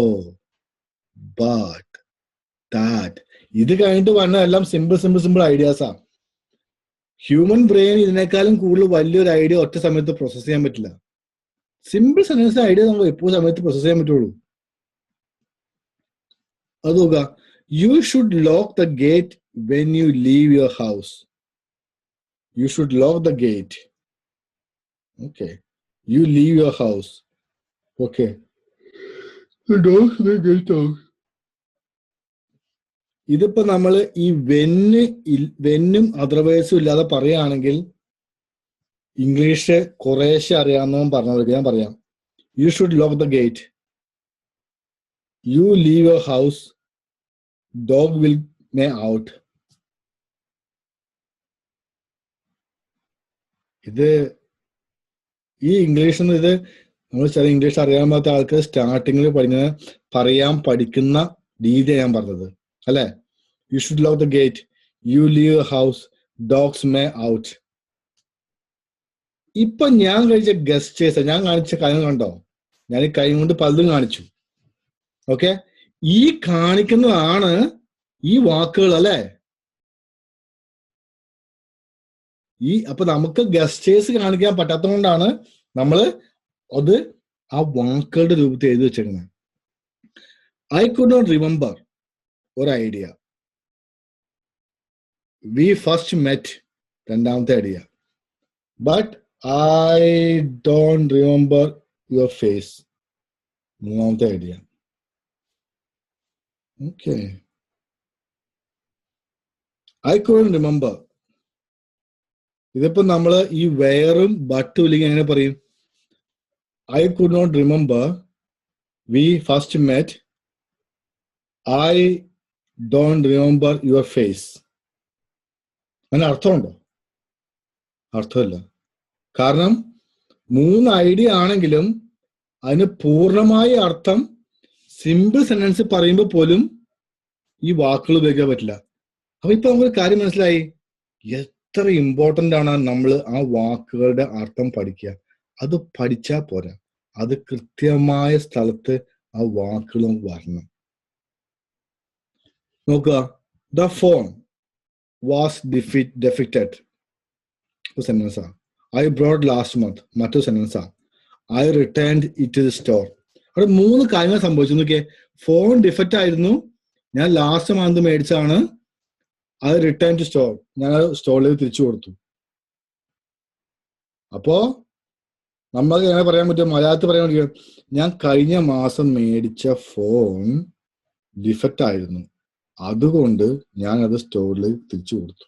Speaker 1: but, that. ഇത് കഴിഞ്ഞിട്ട് പറഞ്ഞ എല്ലാം സിമ്പിൾ ഐഡിയാസാ. ഹ്യൂമൻ ബ്രെയിൻ ഇതിനേക്കാളും കൂടുതൽ വലിയൊരു ഐഡിയ ഒറ്റ സമയത്ത് പ്രോസസ് ചെയ്യാൻ പറ്റില്ല. സിമ്പിൾ സെന്റൻസ് ഐഡിയ നമുക്ക് എപ്പോഴും സമയത്ത് പ്രോസസ് ചെയ്യാൻ പറ്റുള്ളൂ. അത് നോക്കുക. U should lock the gate when you leave your house. You should lock the gate. Okay. You leave your house. Okay. The dogs they get out. ഇതിപ്പോ നമ്മൾ ഈ വെന്നും അതർവൈസും ഇല്ലാതെ പറയുകയാണെങ്കിൽ ഇംഗ്ലീഷ് കുറേശ്ശെ അറിയാവുന്നവൻ പറഞ്ഞവർക്ക് ഞാൻ പറയാം. You should lock the gate. You leave your house. Dog will may out. ഇത് ഈ ഇംഗ്ലീഷ് ഇത് നമ്മൾ ചില ഇംഗ്ലീഷ് അറിയാൻ പാത്ത ആൾക്ക് സ്റ്റാർട്ടിങ്ങിൽ പറയാൻ പഠിക്കുന്ന രീതിയാണ് ഞാൻ പറഞ്ഞത് അല്ലെ. You should lock the gate, you leave house, dogs may out. ഇപ്പൊ ഞാൻ കഴിച്ച ഗസ്റ്റേഴ്സ്, ഞാൻ കാണിച്ച കാര്യം കണ്ടോ? ഞാൻ ഈ കൈ കൊണ്ട് പലതും കാണിച്ചു. ഓക്കെ, ഈ കാണിക്കുന്നതാണ് ഈ വാക്കുകൾ അല്ലെ. അപ്പൊ നമുക്ക് ഗസ്റ്റേഴ്സ് കാണിക്കാൻ പറ്റാത്തത് കൊണ്ടാണ് നമ്മൾ അത് ആ വാക്കുകളുടെ രൂപത്തിൽ എഴുതി വെച്ചേക്കുന്നത്. ഐ കുഡ് നോട്ട് റിമെമ്പർ ഒരു ഐഡിയ. വി ഫസ്റ്റ് മെറ്റ് രണ്ടാമത്തെ idea. But I don't remember your face മൂന്നാമത്തെ idea. Okay, I could remember. ഇതിപ്പോ നമ്മള് ഈ വെയറും ബട്ടും ഇല്ലെങ്കിൽ എങ്ങനെ പറയും? I could not remember we first met. I don't remember your face. അതിന് അർത്ഥമുണ്ടോ? അർത്ഥമില്ല. കാരണം 3 ഐഡിയ ആണെങ്കിലും അതിന് പൂർണ്ണമായ അർത്ഥം സിമ്പിൾ സെന്റൻസ് പറയുമ്പോൾ പോലും ഈ വാക്കുകൾ ഉപയോഗിക്കാൻ പറ്റില്ല. അപ്പൊ ഇപ്പൊ നമുക്കൊരു കാര്യം മനസ്സിലായി, എത്ര ഇമ്പോർട്ടന്റ് ആണ് നമ്മൾ ആ വാക്കുകളുടെ അർത്ഥം പഠിക്കുക. അത് പഠിച്ചാൽ പോരാ, അത് കൃത്യമായ സ്ഥലത്ത് ആ വാക്കുകൾ നമുക്ക് വരണം. നോക്കുക, ദ ഫോൺ വാസ് defected ഒരു സെന്റൻസാ. ഐ ബ്രോഡ് ലാസ്റ്റ് മന്ത് മറ്റൊരു സെന്റൻസാ. I returned it to the store. അവിടെ 3 കാര്യങ്ങൾ സംഭവിച്ചു. നോക്കിയേ, ഫോൺ ഡിഫക്റ്റ് ആയിരുന്നു, ഞാൻ ലാസ്റ്റ് മന്ത് മേടിച്ചാണ്. ഐ റിട്ടേൺ ടു സ്റ്റോർ, ഞാൻ സ്റ്റോറിലേക്ക് തിരിച്ചു കൊടുത്തു. അപ്പോ നമ്മൾ എങ്ങനെ പറയാൻ പറ്റും? മലയാളത്തിൽ പറയാൻ പറ്റും, ഞാൻ കഴിഞ്ഞ മാസം മേടിച്ച ഫോൺ ഡിഫക്റ്റ് ആയിരുന്നു, അതുകൊണ്ട് ഞാൻ അത് സ്റ്റോറിലേക്ക് തിരിച്ചു കൊടുത്തു.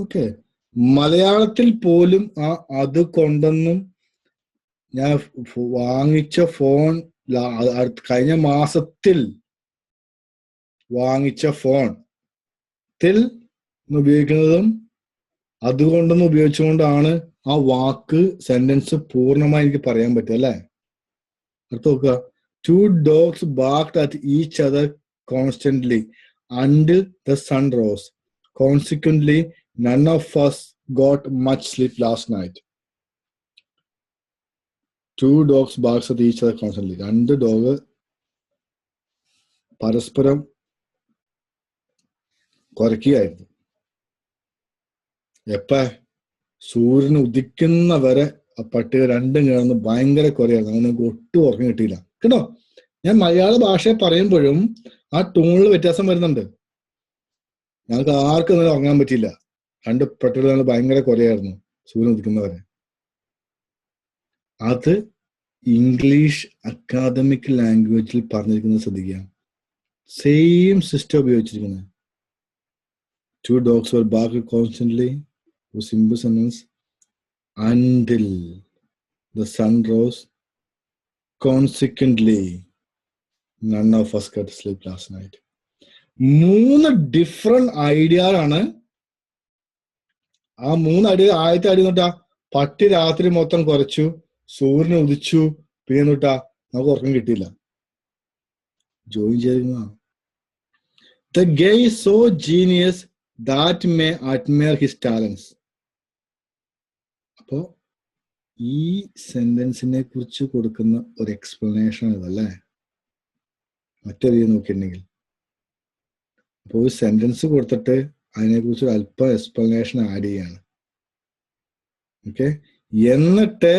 Speaker 1: ഓക്കെ, മലയാളത്തിൽ പോലും അത് കൊണ്ടൊന്നും ഞാൻ വാങ്ങിച്ച ഫോൺ കഴിഞ്ഞ മാസത്തിൽ വാങ്ങിച്ച ഫോൺ ഉപയോഗിക്കുന്നതും അതുകൊണ്ടൊന്നും ഉപയോഗിച്ചുകൊണ്ടാണ് ആ വാക്ക് സെന്റൻസ് പൂർണ്ണമായി എനിക്ക് പറയാൻ പറ്റും അല്ലെ? അടുത്ത് നോക്കുക, 2 dogs barked at each other constantly until the sun rose. Consequently, none of us got much sleep last night. 2 dogs barked at each other constantly. 2 dog പരസ്പരം കുരയ്ക്കുകയായിരുന്നു. എപ്പ? സൂര്യൻ ഉദിക്കുന്ന വരെ ആ പട്ടിക രണ്ടും കിടന്ന് ഭയങ്കര കുരയായിരുന്നു. അങ്ങനെ നമുക്ക് ഒട്ടും ഉറക്കം കിട്ടിയില്ല കേട്ടോ. ഞാൻ മലയാള ഭാഷയെ പറയുമ്പോഴും ആ ടൂണിൽ വ്യത്യാസം വരുന്നുണ്ട്. ഞങ്ങൾക്ക് ആർക്കും അങ്ങനെ ഉറങ്ങാൻ പറ്റിയില്ല. 2 പട്ടികൾ ഭയങ്കര കുരയായിരുന്നു സൂര്യൻ ഉദിക്കുന്നവരെ. അത് ഇംഗ്ലീഷ് അക്കാദമിക് ലാംഗ്വേജിൽ പറഞ്ഞിരിക്കുന്നത് ശ്രദ്ധിക്കുക. സെയിം സിസ്റ്റം ഉപയോഗിച്ചിരിക്കുന്നത്. 2 dogs were barking constantly, a simple sentence, until the sun rose. Consequently, none of us got to sleep last night. 3 different ഐഡിയകളാണ്. ആ 3 ഐഡിയ, ആദ്യത്തെ ഐഡിയ നോട്ടാ, പട്ടി രാത്രി മൊത്തം കുറച്ചു, സൂര്യൻ ഉദിച്ചു, പിന്നെ നോട്ടാ നമുക്ക് ഉറക്കം കിട്ടിയില്ല. ജോയിൻ ചെയ്തിരുന്ന The guy is so genius that may admire his talents. അപ്പോ ഈ സെന്റൻസിനെ കുറിച്ച് കൊടുക്കുന്ന ഒരു എക്സ്പ്ലനേഷൻ ഇതല്ലേ മറ്റൊരു നോക്കിയിട്ടുണ്ടെങ്കിൽ. അപ്പൊ ഒരു സെന്റൻസ് കൊടുത്തിട്ട് അതിനെ കുറിച്ച് ഒരു അല്പം എക്സ്പ്ലനേഷൻ ആഡ് ചെയ്യാണ്. ഓക്കെ, എന്നിട്ട്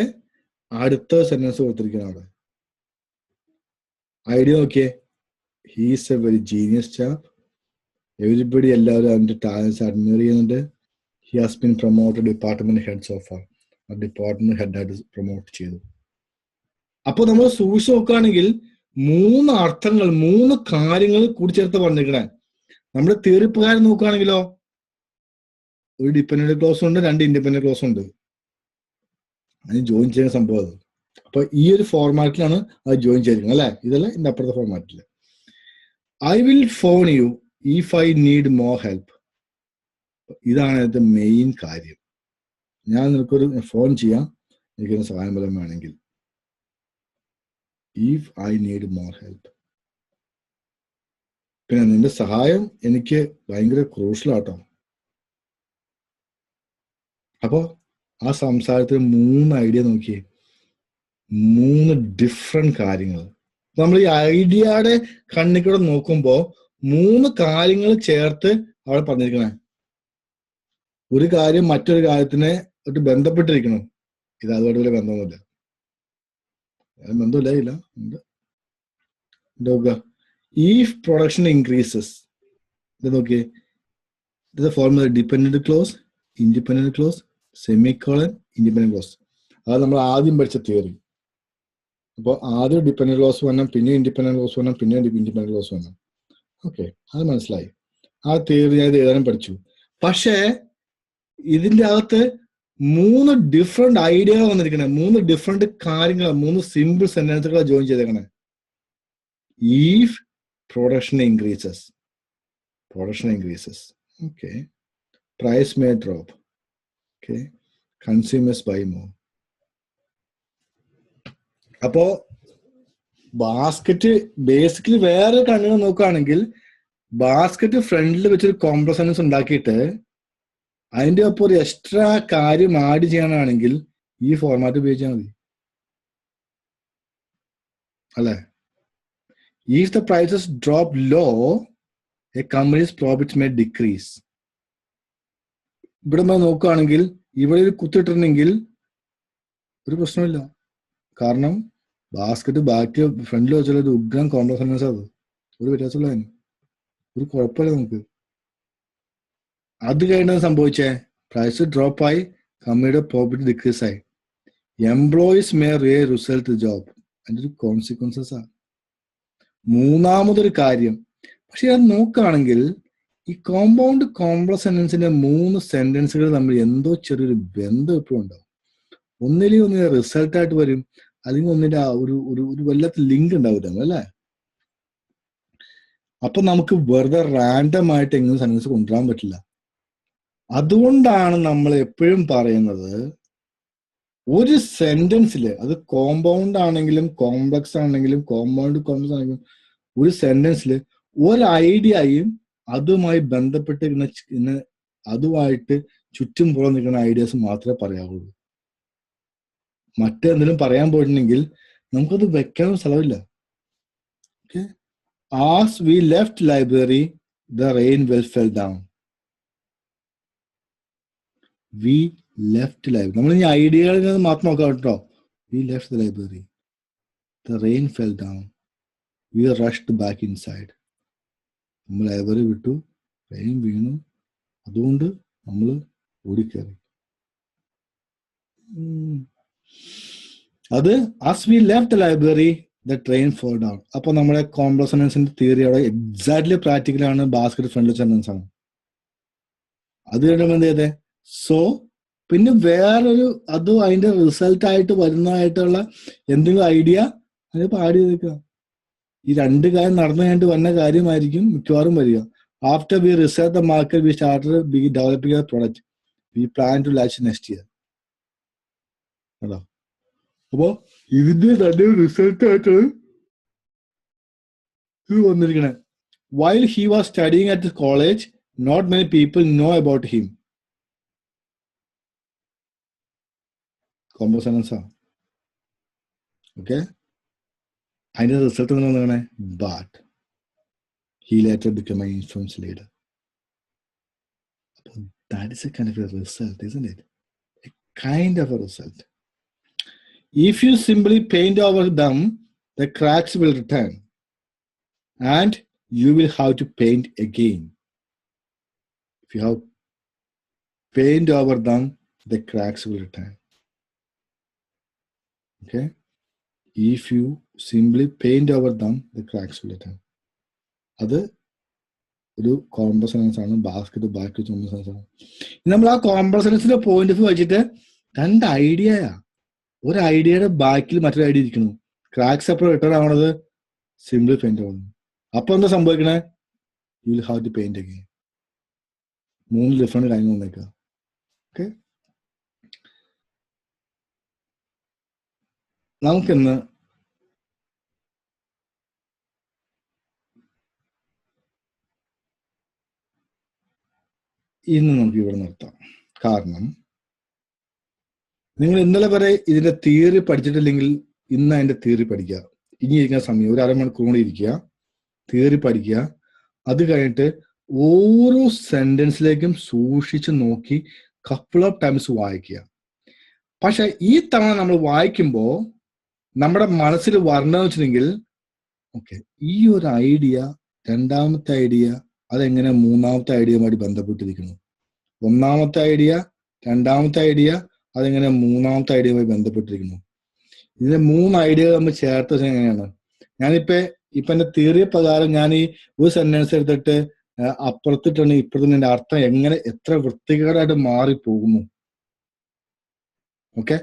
Speaker 1: അടുത്ത സെന്റൻസ് കൊടുത്തിരിക്കുന്ന അവിടെ ഐഡിയ നോക്കിയേ. He's A very genius chop. Everybody എല്ലാവരും അതിന്റെ ടാലൻസ് അഡ്മയർ ചെയ്യുന്നുണ്ട്. He has been promoted department head so far. ആ ഡിപ്പാർട്ട്മെന്റ് ഹെഡായിട്ട് പ്രൊമോട്ട് ചെയ്തു. അപ്പൊ നമ്മൾ സൂക്ഷിച്ച് നോക്കുകയാണെങ്കിൽ 3 അർത്ഥങ്ങൾ, 3 കാര്യങ്ങൾ കൂടിച്ചേർത്ത് പറഞ്ഞിരിക്കണേ. നമ്മുടെ തീർപ്പുകാരൻ നോക്കുകയാണെങ്കിലോ ഒരു ഡിപ്പെൻഡന്റ് ക്ലോസ് ഉണ്ട്, 2 ഇൻഡിപെൻഡന്റ് ക്ലോസ് ഉണ്ട്. അതിന് ജോയിൻ ചെയ്യുന്ന സംഭവം അത്. അപ്പൊ ഈ ഒരു ഫോർമാറ്റിലാണ് അത് ജോയിൻ ചെയ്തിരിക്കുന്നത് അല്ലെ? ഇതല്ല ഇതിന്റെ അപ്പുറത്തെ ഫോർമാറ്റില്. I will phone you if I need more help. ഇതാണ് അതിന്റെ മെയിൻ കാര്യം. ഞാൻ നിനക്കൊരു ഫോൺ ചെയ്യാം എനിക്കൊരു സഹായം ബലം വേണമെങ്കിൽ. If I need more help. പിന്നെ നിന്റെ സഹായം എനിക്ക് ഭയങ്കര ക്രൂഷ്യലാട്ടോ. അപ്പോ ആ സംസാരത്തിൽ 3 ഐഡിയ നോക്കിയേ, 3 ഡിഫറെന്റ് കാര്യങ്ങൾ. നമ്മൾ ഈ ഐഡിയയുടെ കണ്ണിക്കൂടെ നോക്കുമ്പോ 3 കാര്യങ്ങൾ ചേർത്ത് അവിടെ പറഞ്ഞിരിക്കണേ. ഒരു കാര്യം മറ്റൊരു കാര്യത്തിനെ ബന്ധപ്പെട്ടിരിക്കണം. ഇത് അതുമായിട്ട് വലിയ ബന്ധമൊന്നുമില്ല. ബന്ധമില്ല. If production increases, then okay, this is the formula: dependent clause, independent clause, semicolon, independent clause. അത് നമ്മൾ ആദ്യം പഠിച്ച തിയറി. അപ്പോൾ ആദ്യം ഡിപ്പെൻഡന്റ് ക്ലോസ് വേണം, പിന്നെ ഇൻഡിപെൻഡന്റ് ക്ലോസ് വേണം, പിന്നെ ഇൻഡിപെൻഡന്റ് ക്ലോസ് വേണം. ഓക്കെ, അത് മനസ്സിലായി. ആ തിയറി ഞാൻ ഇത് എഴുതാനും പഠിച്ചു. പക്ഷേ ഇതിന്റെ അകത്ത് 3 ഡിഫറെന്റ് ഐഡിയകൾ വന്നിരിക്കണേ, 3 ഡിഫറെന്റ് കാര്യങ്ങൾ, 3 സിമ്പിൾ സെന്റൻസുകളാണ് ജോയിൻ ചെയ്തേക്കണേ. If production increases, okay, price may drop, okay, consumers buy more. അപ്പോ ബാസ്കറ്റ് ബേസിക്കലി വേറെ കണ്ണിന് നോക്കുകയാണെങ്കിൽ ബാസ്കറ്റ് ഫ്രണ്ടിൽ വെച്ചൊരു കോംപ്ലക്സ് സെന്റൻസ് ഉണ്ടാക്കിയിട്ട് അതിന്റെ ഒപ്പം ഒരു എക്സ്ട്രാ കാര്യം ആഡ് ചെയ്യാനാണെങ്കിൽ ഈ ഫോർമാറ്റ് ഉപയോഗിച്ചാൽ മതി അല്ലേ? If the prices drop low, a company's profits may decrease. ഇവിടെ നമ്മൾ നോക്കുകയാണെങ്കിൽ ഇവിടെ ഒരു കുത്തിട്ടിരുന്നെങ്കിൽ ഒരു പ്രശ്നമില്ല. കാരണം ബാസ്കറ്റ് ബാക്കി ഫ്രണ്ടിൽ വെച്ചുള്ള ഒരു ഉഗ്രം കോംപ്ലക്സ് സെന്റൻസ്, അത് ഒരു വ്യത്യാസമില്ല, ഒരു കുഴപ്പമില്ല നമുക്ക്. അത് കഴിഞ്ഞത് സംഭവിച്ചേ പ്രൈസ് ഡ്രോപ്പ് ആയി, കമ്പനിയുടെ പ്രോഫിറ്റ് ഡിക്രീസ് ആയി. എംപ്ലോയീസ് മേ റിസൾട്ട് ജോബ്, അതിന്റെ ഒരു കോൺസിക്വൻസസ് ആണ്. മൂന്നാമതൊരു കാര്യം, പക്ഷെ അത് നോക്കുകയാണെങ്കിൽ ഈ കോമ്പൗണ്ട് കോംപ്ലക്സ് സെന്റൻസിന്റെ 3 സെന്റൻസുകൾ തമ്മിൽ എന്തോ ചെറിയൊരു ബന്ധം എപ്പോഴും ഉണ്ടാവും. ഒന്നിലും ഒന്നിനെ റിസൾട്ട് ആയിട്ട് വരും, അല്ലെങ്കിൽ ഒന്നിന്റെ ഒരു വല്ലാത്ത ലിങ്ക് ഉണ്ടാവില്ല അല്ലേ? അപ്പൊ നമുക്ക് വെറുതെ റാൻഡം ആയിട്ട് എങ്ങനെ സെന്റൻസ് കൊണ്ടുവരാൻ പറ്റില്ല. അതുകൊണ്ടാണ് നമ്മൾ എപ്പോഴും പറയുന്നത് ഒരു സെന്റൻസില്, അത് കോമ്പൗണ്ട് ആണെങ്കിലും കോംപ്ലക്സ് ആണെങ്കിലും കോമ്പൗണ്ട് കോംപ്ലക്സ് ആണെങ്കിലും, ഒരു സെന്റൻസിൽ ഒരു ഐഡിയയും അതുമായി ബന്ധപ്പെട്ട് അതുമായിട്ട് ചുറ്റും പുറം നിൽക്കുന്ന ഐഡിയാസ് മാത്രമേ പറയാവുള്ളൂ. മറ്റെന്തെങ്കിലും പറയാൻ പോയിട്ടുണ്ടെങ്കിൽ നമുക്കത് വെക്കാനും സ്ഥലമില്ല. Okay, as we left library the rain well fell down. We left library, നമ്മൾ ഈ ഐഡിയകളിൽ നിന്ന് മാത്രം നോക്കാം കേട്ടോ. We left the library, the rain fell down, we rushed back inside. നമ്മൾ ലൈബ്രറി വിട്ടു, റെയിൻ വീണു, അതുകൊണ്ട് നമ്മൾ ഓടിക്കയറി. അത് as we left the library the train fell down. അപ്പൊ നമ്മുടെ കോംപ്ലക്സ് സെന്റൻസിന്റെ തിയറി അവിടെ എക്സാക്ട്ലി പ്രാക്ടിക്കലാണ്, ബാസ്കറ്റ് ഫ്രണ്ട്ലി സെന്റൻസ് ആണ്. അത് കഴിയുമ്പോൾ എന്ത് ചെയ്തേ? സോ പിന്നെ വേറൊരു അതും അതിന്റെ റിസൾട്ട് ആയിട്ട് വരുന്നതായിട്ടുള്ള എന്തെങ്കിലും ഐഡിയ അത് പാടി ചെയ്തേക്കുക. ഈ 2 കാര്യം നടന്നു കഴിഞ്ഞിട്ട് വന്ന കാര്യമായിരിക്കും മിക്കവാറും വരിക. After we research the market we started developing a product we plan to launch next year. കേട്ടോ, അപ്പോ ഇതിന്റെ തന്നെ റിസൾട്ട് ആയിട്ടാണ് ഇത് വന്നിരിക്കണേ. While he was studying at college not many people know about him. Complex sentence ആണ്. Okay, അതിന്റെ result എന്താണ്? But he later become an influence leader. That is a kind of a result, isn't it? A kind of a result. If you simply paint over them, the cracks will return and you will have to paint again. If you have paint over them, the cracks will return. Okay? If you simply paint over them, the cracks will return. അത് ഒരു complex sentence ആണ്. Basket ബാക്കി sentence ആണ്. നമ്മൾ ആ complex സെന്റൻസിന്റെ point of വെച്ചിട്ട് 2 ഐഡിയയാ, ഒരു ഐഡിയയുടെ ബാക്കിൽ മറ്റൊരു ഐഡിയ ഇരിക്കുന്നു. ക്രാക്സ് എപ്പോഴും റിട്ടേൺ ആവണത് സിംപിൾ പെയിന്റ് ആവുന്നു. അപ്പൊ എന്താ സംഭവിക്കണേ? You will have to paint again. 3 different കാര്യങ്ങൾ വന്നേക്കുക. ഓക്കെ, നമുക്കിന്ന് നമുക്ക് ഇവിടെ നിർത്താം. കാരണം നിങ്ങൾ ഇന്നലെ വരെ ഇതിന്റെ തിയറി പഠിച്ചിട്ടില്ലെങ്കിൽ ഇന്ന് അതിന്റെ തിയറി പഠിക്കുക. ഇനി ഇരിക്കുന്ന സമയം ഒരു അരമണിക്കൂർ കൂടി ഇരിക്കുക, തിയറി പഠിക്കുക. അത് കഴിഞ്ഞിട്ട് ഓരോ സെന്റൻസിലേക്കും സൂക്ഷിച്ച് നോക്കി കപ്പിൾ ഓഫ് ടൈംസ് വായിക്കുക. പക്ഷെ ഈ തവണ നമ്മൾ വായിക്കുമ്പോൾ നമ്മുടെ മനസ്സിൽ വരണമെന്ന് വെച്ചിട്ടുണ്ടെങ്കിൽ ഓക്കെ ഈ ഒരു ഐഡിയ രണ്ടാമത്തെ ഐഡിയ അതെങ്ങനെ മൂന്നാമത്തെ ഐഡിയയുമായിട്ട് ബന്ധപ്പെട്ടിരിക്കുന്നു, ഒന്നാമത്തെ ഐഡിയ രണ്ടാമത്തെ ഐഡിയ അതെങ്ങനെ മൂന്നാമത്തെ ഐഡിയയുമായി ബന്ധപ്പെട്ടിരിക്കുന്നു. ഇതിന്റെ 3 ഐഡിയകൾ നമ്മൾ ചേർത്ത് വെച്ചാൽ എങ്ങനെയാണ്? ഇപ്പൊ എന്റെ തിയറി പ്രകാരം ഞാൻ ഈ ഒരു സെന്റൻസ് എടുത്തിട്ട് അപ്പുറത്തിട്ടാണ് ഇപ്പുറത്തിന് എന്റെ അർത്ഥം എങ്ങനെ എത്ര വൃത്തികേടായിട്ട് മാറിപ്പോകുന്നു. ഓക്കെ,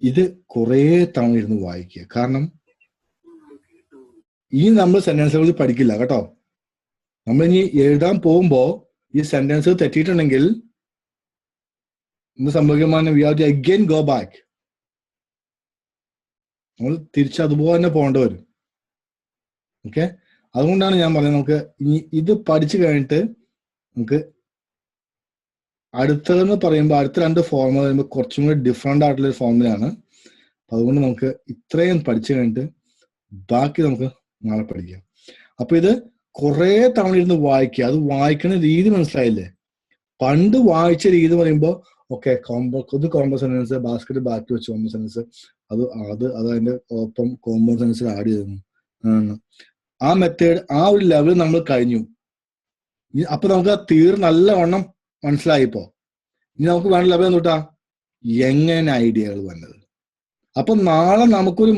Speaker 1: ഇത് കുറെ തവണ ഇരുന്ന് വായിക്കുക. കാരണം ഈ നമ്മൾ സെന്റൻസുകൾ പഠിക്കില്ല കേട്ടോ. നമ്മൾ ഇനി എഴുതാൻ പോകുമ്പോ ഈ സെന്റൻസ് തെറ്റിയിട്ടുണ്ടെങ്കിൽ എന്ത് സംഭവിക്കുമ്പോൾ we have to again go back. നമ്മൾ തിരിച്ച് അതുപോലെ തന്നെ പോകേണ്ടി വരും. ഓക്കെ, അതുകൊണ്ടാണ് ഞാൻ പറയുന്നത് നമുക്ക് ഇനി ഇത് പഠിച്ചു കഴിഞ്ഞിട്ട് നമുക്ക് അടുത്തതെന്ന് പറയുമ്പോൾ അടുത്ത 2 ഫോർമുല പറയുമ്പോൾ കുറച്ചും കൂടി ഡിഫറെന്റ് ആയിട്ടുള്ള ഒരു ഫോർമുലയാണ്. അതുകൊണ്ട് നമുക്ക് ഇത്രയും പഠിച്ചു കഴിഞ്ഞിട്ട് ബാക്കി നമുക്ക് നാളെ പഠിക്കാം. അപ്പൊ ഇത് കുറെ തവണ ഇരുന്ന് വായിക്കുക. അത് വായിക്കുന്ന രീതി മനസ്സിലായില്ലേ? പണ്ട് വായിച്ച രീതി പറയുമ്പോൾ ഓക്കെ കോമ്പോ സെന്റൻസ്, ബാസ്കറ്റ് ബാക്കി വെച്ച് കോമ്പോ സെന്റൻസ്, അത് അതിന്റെ ഒപ്പം കോമ്പോ സെന്റൻസിൽ ആഡ് ചെയ്തു. ആ മെത്തേഡ് ആ ഒരു ലെവൽ നമ്മൾ കഴിഞ്ഞു. അപ്പൊ നമുക്ക് ആ നല്ലവണ്ണം മനസ്സിലായിപ്പോ. ഇനി നമുക്ക് വേണ്ട ലെവൽ തൊട്ടാ എങ്ങനെ ഐഡിയകൾ വന്നത്. അപ്പൊ നാളെ നമുക്കൊരു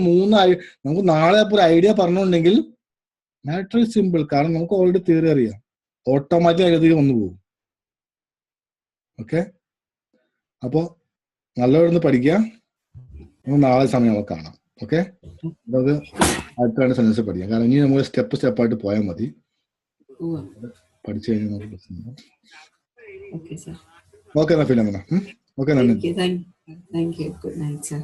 Speaker 1: നമുക്ക് നാളെ ഒരു ഐഡിയ പറഞ്ഞിട്ടുണ്ടെങ്കിൽ മാറ്റർ ഈസ് സിമ്പിൾ. കാരണം നമുക്ക് ഓൾറെഡി തിയറി അറിയാം, ഓട്ടോമാറ്റിക് ഐഡിയ വന്നു പോകും. ഓക്കെ, അപ്പോ നല്ലവണ്ണം പഠിക്കുക. നമുക്ക് നാളെ സമയം നമുക്ക് കാണാം. ഓക്കെ, നമുക്ക് അടുത്ത സെന്റൻസ് പഠിക്കാം. കാരണം ഇനി നമ്മൾ സ്റ്റെപ്പായിട്ട് പോയാൽ മതി. പഠിച്ചു കഴിഞ്ഞാൽ നമുക്ക് പ്രശ്നമില്ല. ഓക്കെ എന്നാ ഫിലിം. ഓക്കെ, നന്ദി.
Speaker 2: Thank you. Good night, sir.